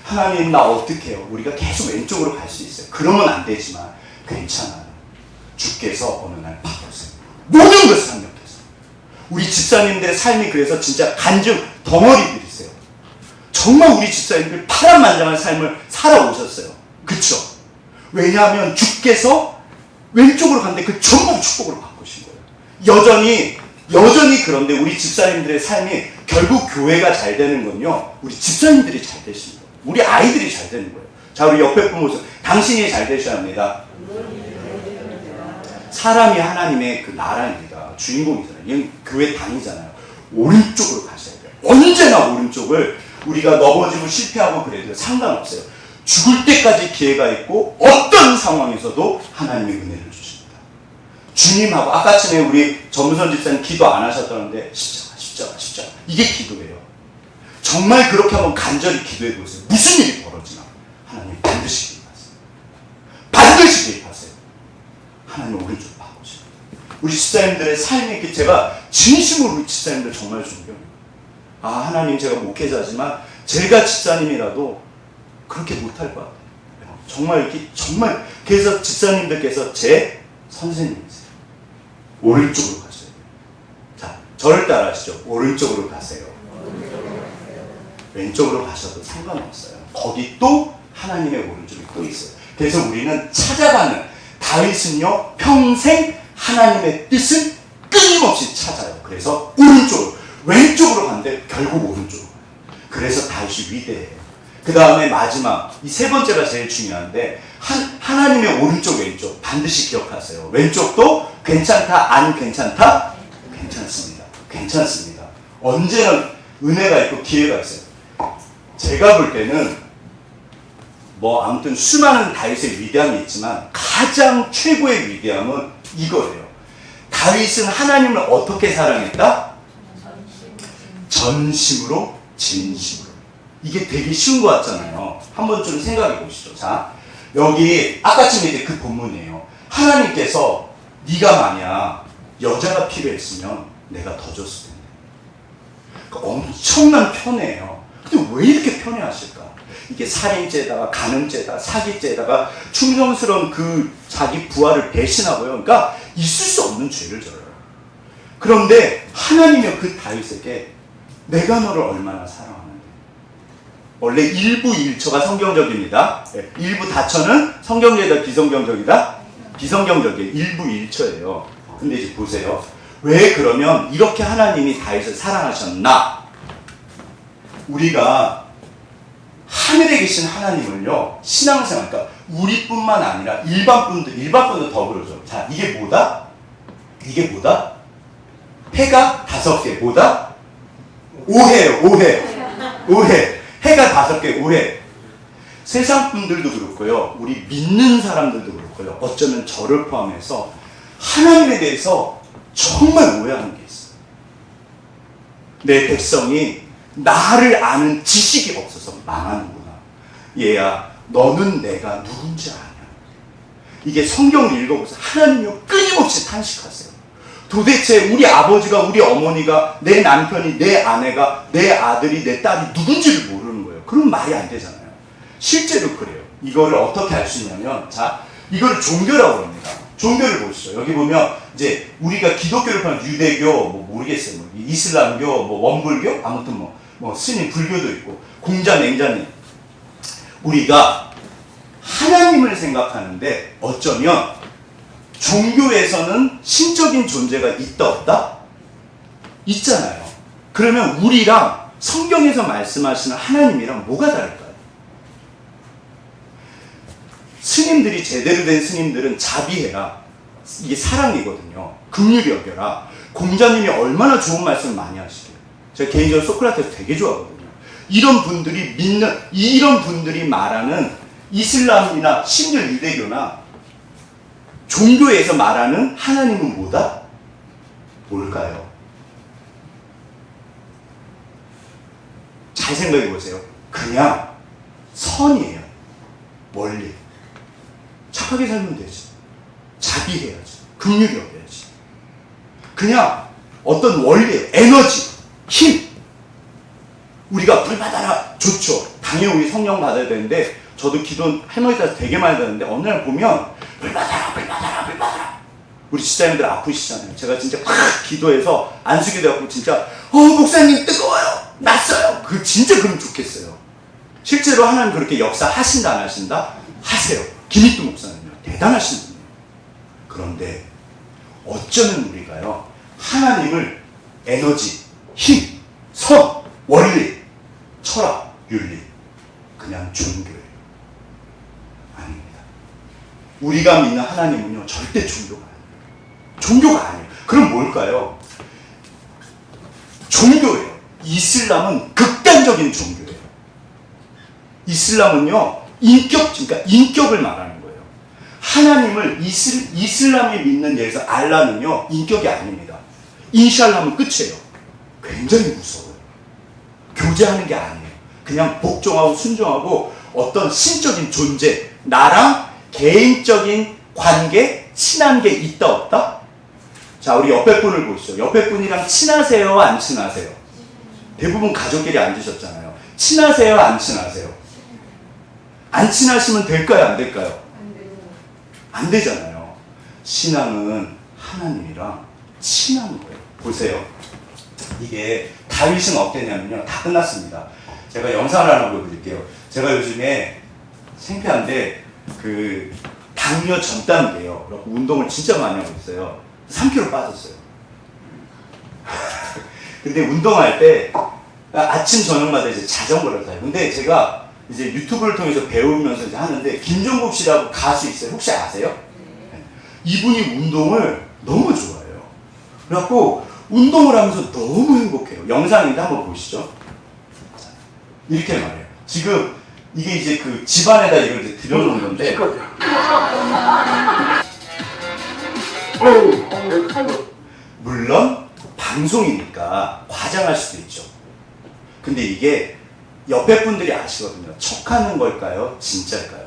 하나님, 나 어떻게 해요? 우리가 계속 왼쪽으로 갈 수 있어요. 그러면 안 되지만 괜찮아요. 주께서 어느 날 바꾸세요. 모든 것을 합력해서. 우리 집사님들의 삶이 그래서 진짜 간증 덩어리들이세요. 정말 우리 집사님들 파란만장한 삶을 살아오셨어요. 그쵸? 왜냐하면 주께서 왼쪽으로 갔는데 그 전부 축복으로 바꾸신 거예요. 여전히 그런데 우리 집사님들의 삶이 결국 교회가 잘 되는 건요, 우리 집사님들이 잘 되시는 거예요. 우리 아이들이 잘 되는 거예요. 자, 우리 옆에 부모님, 당신이 잘 되셔야 합니다. 사람이 하나님의 그 나라입니다. 주인공이잖아요. 이건 교회 당이잖아요. 오른쪽으로 가셔야 돼요. 언제나 오른쪽을. 우리가 넘어지고 실패하고 그래도 상관없어요. 죽을 때까지 기회가 있고 어떤 상황에서도 하나님의 은혜를 주십니다. 주님하고 아까 전에 우리 정무선 집사님 기도 안 하셨다는데 십자가 이게 기도예요. 정말 그렇게 한번 간절히 기도해 보세요. 무슨 일이 벌어지나 하나님 반드시 개입하세요. 반드시 개입하세요. 하나님 오른쪽 바꾸세요. 우리 집사님들의 삶이 제가 진심으로 우리 집사님들 정말 존경해요. 아, 하나님, 제가 목회자지만 제가 집사님이라도 그렇게 못할 것 같아요. 정말 이렇게 정말 그래서 집사님들께서 제 선생님이세요. 오른쪽으로 가셔야 돼요. 자, 저를 따라하시죠. 오른쪽으로 가세요. 왼쪽으로 가셔도 상관없어요. 거기 또 하나님의 오른쪽이 또 있어요. 그래서 우리는 찾아가는, 다윗은요 평생 하나님의 뜻을 끊임없이 찾아요. 그래서 오른쪽으로, 왼쪽으로 갔는데 결국 오른쪽으로 가요. 그래서 다윗이 위대해요. 그 다음에 마지막, 이 세 번째가 제일 중요한데, 하나님의 오른쪽 왼쪽 반드시 기억하세요. 왼쪽도 괜찮다 안 괜찮다? 괜찮습니다. 괜찮습니다. 언제나 은혜가 있고 기회가 있어요. 제가 볼 때는 아무튼 수많은 다윗의 위대함이 있지만 가장 최고의 위대함은 이거예요. 다윗은 하나님을 어떻게 사랑했다? 전심으로 진심으로. 이게 되게 쉬운 것 같잖아요. 한번 좀 생각해 보시죠. 자, 여기 아까쯤에 이제 그 본문이에요. 하나님께서 네가 만약 여자가 필요했으면 내가 더 줬을 텐데. 그러니까 엄청난 편애예요. 근데 왜 이렇게 편애하실까? 이게 살인죄에다가 간음죄에다가 사기죄에다가 충성스러운 그 자기 부하를 배신하고요. 그러니까 있을 수 없는 죄를 져요. 그런데 하나님이 그 다윗에게 내가 너를 얼마나 사랑하는데. 원래 일부 일처가 성경적입니다. 일부 다처는 성경적이다 비성경적이다? 비성경적이에요. 일부 일처예요. 근데 이제 보세요. 왜 그러면 이렇게 하나님이 다윗을 사랑하셨나? 우리가 하늘에 계신 하나님을요, 신앙생활, 그러니까 우리뿐만 아니라 일반분도 더 그러죠. 자, 이게 뭐다? 이게 뭐다? 해가 5개, 뭐다? 오해요, 오해. 해가 5개, 오해. 세상 분들도 그렇고요, 우리 믿는 사람들도 그렇고요, 어쩌면 저를 포함해서 하나님에 대해서 정말 오해하는 게 있어요. 내 백성이 나를 아는 지식이 없어서 망하는구나. 얘야, 너는 내가 누군지 아냐. 이게 성경을 읽어보세요. 하나님이 끊임없이 탄식하세요. 도대체 우리 아버지가, 우리 어머니가, 내 남편이, 내 아내가, 내 아들이, 내 딸이 누군지를 모르는 거예요. 그럼 말이 안 되잖아요. 실제로 그래요. 이거를 어떻게 알 수 있냐면, 자, 이걸 종교라고 합니다. 종교를 보시죠. 여기 보면 이제 우리가 기독교를 포함한 유대교, 모르겠어요. 이슬람교, 원불교, 아무튼 스님 불교도 있고, 공자 맹자님. 우리가 하나님을 생각하는데 어쩌면 종교에서는 신적인 존재가 있다 없다? 있잖아요. 그러면 우리랑 성경에서 말씀하시는 하나님이랑 뭐가 다를까요? 스님들이, 제대로 된 스님들은 자비해라. 이게 사랑이거든요. 긍휼히 여겨라. 공자님이 얼마나 좋은 말씀을 많이 하시게요. 제가 개인적으로 소크라테스 되게 좋아하거든요. 이런 분들이 말하는 이슬람이나 심지어 유대교나 종교에서 말하는 하나님은 뭐다? 뭘까요? 잘 생각해 보세요. 그냥 선이에요. 원리. 착하게 살면 되지. 자비해야지. 긍휼히 여겨야지. 그냥 어떤 원리예요. 에너지, 힘. 우리가 불 받아라. 좋죠. 당연히 우리 성령 받아야 되는데, 저도 기도 할머니 따라서 되게 많이 하는데 어느 날 보면 불 받아라. 우리 집사님들 아프시잖아요. 제가 진짜 확 기도해서 안수기도 하고 진짜 목사님 뜨거워요. 났어요. 그 진짜 그럼 좋겠어요. 실제로 하나님 그렇게 역사하신다 안 하신다? 하세요. 김익두 목사님요. 대단하신 분이에요. 그런데 어쩌면 우리가요, 하나님을 에너지, 힘, 선, 원리, 철학, 윤리, 그냥 종교예요. 아닙니다. 우리가 믿는 하나님은요, 절대 종교가 아니에요. 종교가 아니에요. 그럼 뭘까요? 종교예요. 이슬람은 극단적인 종교예요. 이슬람은요, 그러니까 인격을 말하는 거예요. 하나님을 이슬람이 믿는 예에서 알라는요, 인격이 아닙니다. 인샬라면 끝이에요. 굉장히 무서워요. 교제하는 게 아니에요. 그냥 복종하고 순종하고 어떤 신적인 존재, 나랑 개인적인 관계, 친한 게 있다 없다? 자, 우리 옆에 분을 보시죠. 옆에 분이랑 친하세요, 안 친하세요? 대부분 가족끼리 앉으셨잖아요. 친하세요, 안 친하세요? 안 친하시면 될까요, 안 될까요? 안 되잖아요. 신앙은 하나님이랑 친한 거예요. 보세요. 이게 다윗은 어땠냐면요. 다 끝났습니다. 제가 영상을 하나 보여드릴게요. 제가 요즘에 창피한데 그 당뇨 전 단계예요. 그래서 운동을 진짜 많이 하고 있어요. 3kg 빠졌어요. 근데 운동할 때 아침 저녁마다 이제 자전거를 타요. 근데 제가 이제 유튜브를 통해서 배우면서 이제 하는데 김종국 씨라고 가수 있어요. 혹시 아세요? 이분이 운동을 너무 좋아해요. 그래갖고 운동을 하면서 너무 행복해요. 영상인데 한번 보시죠. 이렇게 말해요. 지금 이게 이제 그 집안에다 이걸 이제 들여놓은 건데 물론 방송이니까 과장할 수도 있죠. 근데 이게 옆에 분들이 아시거든요. 척하는 걸까요? 진짜일까요?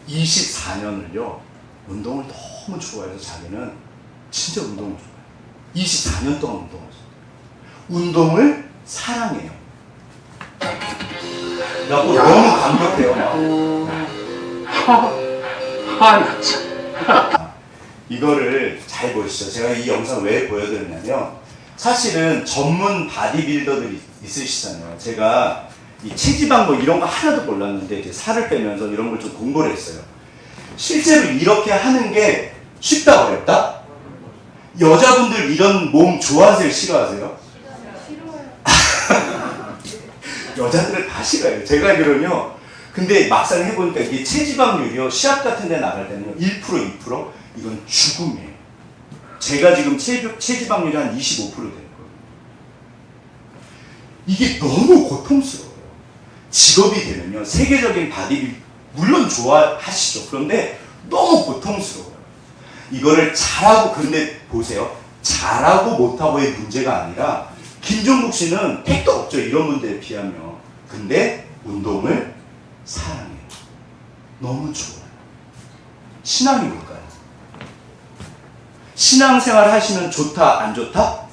24년을요 운동을 너무 좋아해서 자기는 진짜 운동을 좋아해요. 24년 동안 운동하셨어요. 운동을 사랑해요. 그래갖고 너무 감격해요. 나 참. 이거를 잘 보시죠. 제가 이 영상 왜 보여드렸냐면 사실은 전문 바디빌더들이 있으시잖아요. 제가 이 체지방 뭐 이런 거 하나도 몰랐는데 이제 살을 빼면서 이런 걸 좀 공부를 했어요. 실제로 이렇게 하는 게 쉽다 어렵다? 여자분들 이런 몸 좋아하세요? 싫어하세요? 여자들은 다 싫어해요. 제가 알기로는요. 근데 막상 해보니까 이게 체지방률이요. 시합 같은 데 나갈 때는 1%, 2% 이건 죽음이에요. 제가 지금 체지방률이 한 25% 되는 거예요. 이게 너무 고통스러워요. 직업이 되면요. 세계적인 바디빌 물론 좋아하시죠. 그런데 너무 고통스러워요. 이거를 잘하고 근데 보세요. 잘하고 못하고의 문제가 아니라 김종국 씨는 택도 없죠. 이런 분들에 비하면. 근데 운동을 사랑해요. 너무 좋아요. 신앙이 뭘까요? 신앙생활 하시면 좋다, 안 좋다?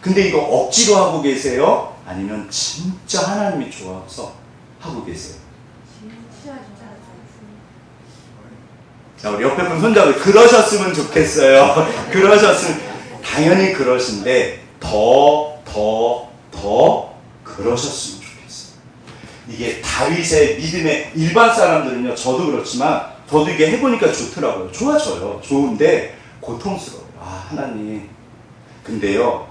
근데 이거 억지로 하고 계세요? 아니면 진짜 하나님이 좋아서 하고 계세요? 자, 우리 옆에 분 손잡고 그러셨으면 좋겠어요. 그러셨으면 당연히 그러신데 더 그러셨으면 좋겠어요. 이게 다윗의 믿음의 일반 사람들은요. 저도 그렇지만 저도 이게 해보니까 좋더라고요. 좋아져요. 좋은데 고통스러워요. 아, 하나님. 근데요.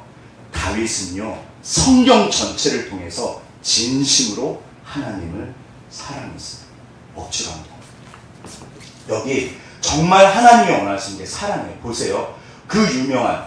다윗은요. 성경 전체를 통해서 진심으로 하나님을 사랑했어요. 억지로 한 거. 여기 정말 하나님이 원하시는 게 사랑이에요. 보세요. 그 유명한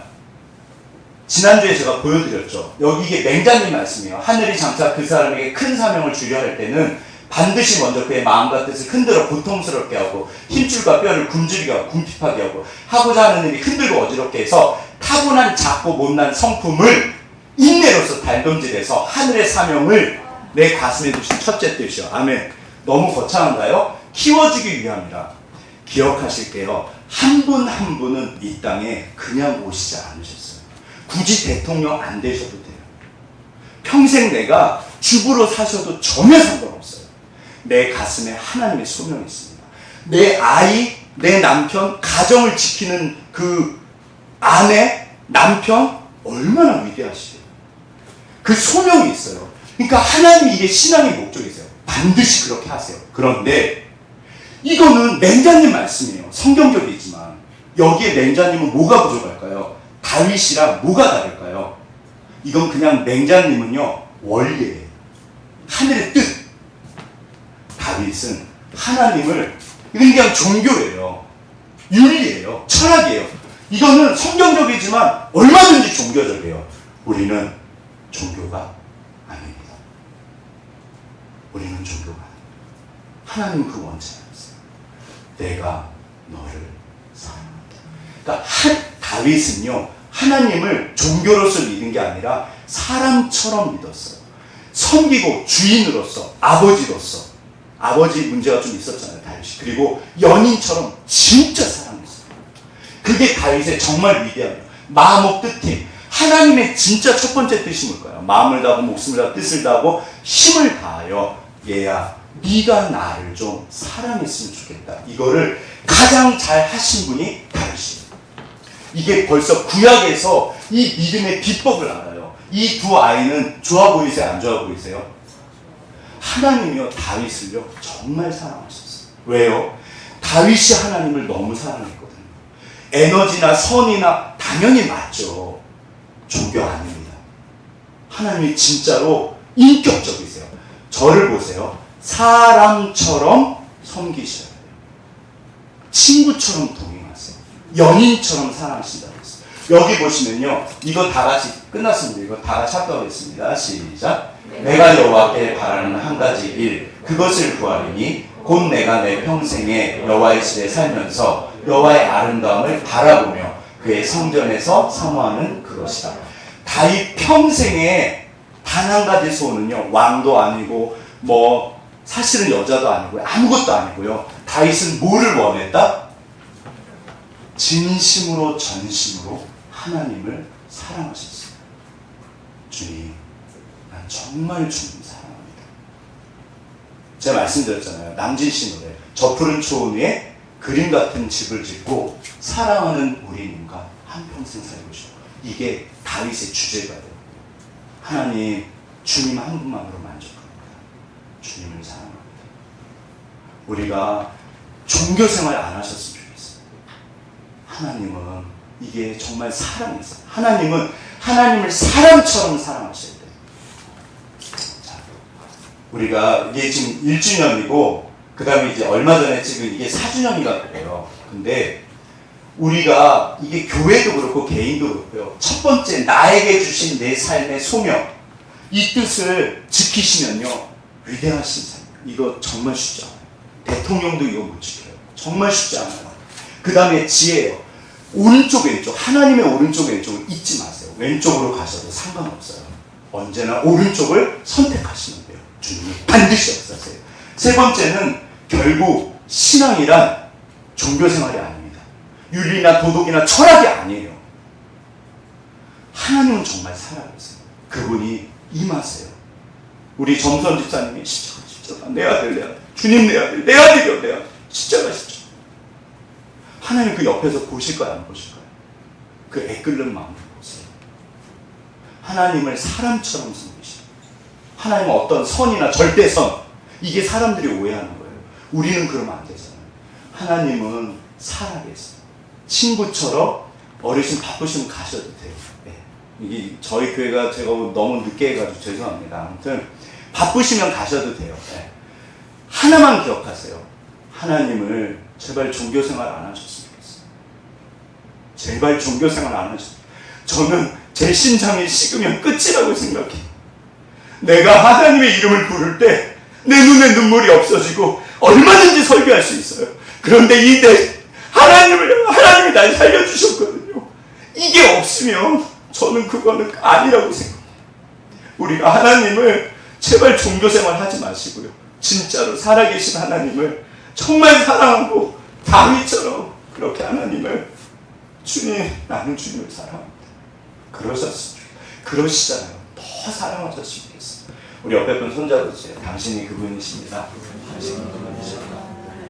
지난주에 제가 보여드렸죠. 여기 이게 맹자님 말씀이에요. 하늘이 장차 그 사람에게 큰 사명을 주려 할 때는 반드시 먼저 그의 마음과 뜻을 흔들어 고통스럽게 하고 힘줄과 뼈를 굶주리게 하고 궁핍하게 하고 하고자 하는 일이 흔들고 어지럽게 해서 타고난 작고 못난 성품을 인내로서 달금질해서 하늘의 사명을 내 가슴에 두신 첫째 뜻이요. 아멘. 너무 거창한가요? 키워주기 위함이라. 기억하실게요. 한 분 한 분은 이 땅에 그냥 오시지 않으셨어요. 굳이 대통령 안 되셔도 돼요. 평생 내가 주부로 사셔도 전혀 상관없어요. 내 가슴에 하나님의 소명이 있습니다. 내 아이, 내 남편, 가정을 지키는 그 아내, 남편 얼마나 위대하시대요. 그 소명이 있어요. 그러니까 하나님이 이게 신앙의 목적이세요. 반드시 그렇게 하세요. 그런데 이거는 맹자님 말씀이에요. 성경적이지만 여기에 맹자님은 뭐가 부족할까요? 다윗이랑 뭐가 다를까요? 이건 그냥 맹자님은요 원리예요. 하늘의 뜻. 다윗은 하나님을 이건 그냥 종교예요. 윤리예요. 철학이에요. 이거는 성경적이지만 얼마든지 종교적이에요. 우리는 종교가 아닙니다. 우리는 종교가 아닙니다. 하나님은 그 원칙이 있어요. 내가 너를 사랑한다. 그러니까 다윗은요, 하나님을 종교로서 믿은 게 아니라 사람처럼 믿었어요. 섬기고 주인으로서, 아버지로서. 아버지 문제가 좀 있었잖아요, 다윗이. 그리고 연인처럼 진짜 사랑했어요. 그게 다윗의 정말 위대함이에요. 마음 뜻힘. 하나님의 진짜 첫 번째 뜻이 뭘까요? 마음을 다하고 목숨을 다하고 뜻을 다하고 힘을 다하여 얘야 네가 나를 좀 사랑했으면 좋겠다. 이거를 가장 잘 하신 분이 다윗이에요. 이게 벌써 구약에서 이 믿음의 비법을 알아요. 이 두 아이는 좋아 보이세요? 안 좋아 보이세요? 하나님이요, 다윗을요 정말 사랑하셨어요. 왜요? 다윗이 하나님을 너무 사랑했거든요. 에너지나 선이나 당연히 맞죠. 종교 아닙니다. 하나님이 진짜로 인격적이세요. 저를 보세요. 사람처럼 섬기셔야 돼요. 친구처럼 동행하세요. 연인처럼 사랑하신다고 했어요. 여기 보시면요, 이거 다 같이 끝났습니다. 이거 다 같이 합독하겠습니다. 시작. 내가 여호와께 바라는 한 가지 일, 그것을 구하리니 곧 내가 내 평생에 여호와의 집에 살면서 여호와의 아름다움을 바라보며 그의 성전에서 사모하는 그것이다. 다윗 평생에 단 한 가지 소원은요, 왕도 아니고 뭐 사실은 여자도 아니고요, 아무것도 아니고요. 다윗은 뭐를 원했다? 진심으로 전심으로 하나님을 사랑하셨어요. 주님, 난 정말 주님 사랑합니다. 제가 말씀드렸잖아요. 남진 씨 노래, 저 푸른 초원 위에 그림 같은 집을 짓고 사랑하는 우리님과 한평생 살고 싶어. 이게 다윗의 주제가예요. 하나님, 주님 한 분만으로 만족합니다. 주님을 사랑합니다. 우리가 종교생활 안 하셨으면 좋겠어요. 하나님은 이게 정말 사랑이세요. 하나님은 하나님을 사람처럼 사랑하셔야 돼요. 자, 우리가 이게 지금 1주년이고 그 다음에 이제 얼마 전에 지금 이게 4주년이가 그래요. 근데 우리가 이게 교회도 그렇고 개인도 그렇고요. 첫 번째, 나에게 주신 내 삶의 소명, 이 뜻을 지키시면요, 위대하신 삶. 이거 정말 쉽지 않아요. 대통령도 이거 못 지켜요. 정말 쉽지 않아요. 그 다음에 지혜예요. 오른쪽 왼쪽, 하나님의 오른쪽 왼쪽을 잊지 마세요. 왼쪽으로 가셔도 상관없어요. 언제나 오른쪽을 선택하시면 돼요. 주님이 반드시 역사하세요. 세 번째는 결국 신앙이란 종교생활이 아닙니다. 윤리나 도덕이나 철학이 아니에요. 하나님은 정말 살아계세요. 그분이 임하세요. 우리 점선 집사님이 십자가 내 아들 주님 내 아들이요 내 아들 십자가 하나님 그 옆에서 보실까요 안 보실까요? 그 애끓는 마음을 보세요. 하나님을 사람처럼 섬기시고 하나님은 어떤 선이나 절대선, 이게 사람들이 오해하는 거예요. 우리는 그러면 안 되잖아요. 하나님은 살아계세요. 친구처럼 어르신 바쁘시면 가셔도 돼요. 네. 이게 저희 교회가 제가 너무 늦게 해가지고 죄송합니다. 아무튼 바쁘시면 가셔도 돼요. 네. 하나만 기억하세요. 하나님을 제발 종교생활 안 하셨으면 좋겠어요. 제발 종교생활 안 하셨으면. 저는 제 심장이 식으면 끝이라고 생각해요. 내가 하나님의 이름을 부를 때 내 눈에 눈물이 없어지고 얼마든지 설교할 수 있어요. 그런데 하나님이 날 살려주셨거든요. 이게 없으면 저는 그거는 아니라고 생각해요. 우리가 하나님을 제발 종교생활 하지 마시고요. 진짜로 살아계신 하나님을 정말 사랑하고 다윗처럼 그렇게 하나님을 주님, 나는 주님을 사랑합니다. 그러시잖아요. 더 사랑하셨으면 좋겠어요. 우리 옆에 분 손잡으세요. 당신이 그분이십니다. 당신이 그분이십니다.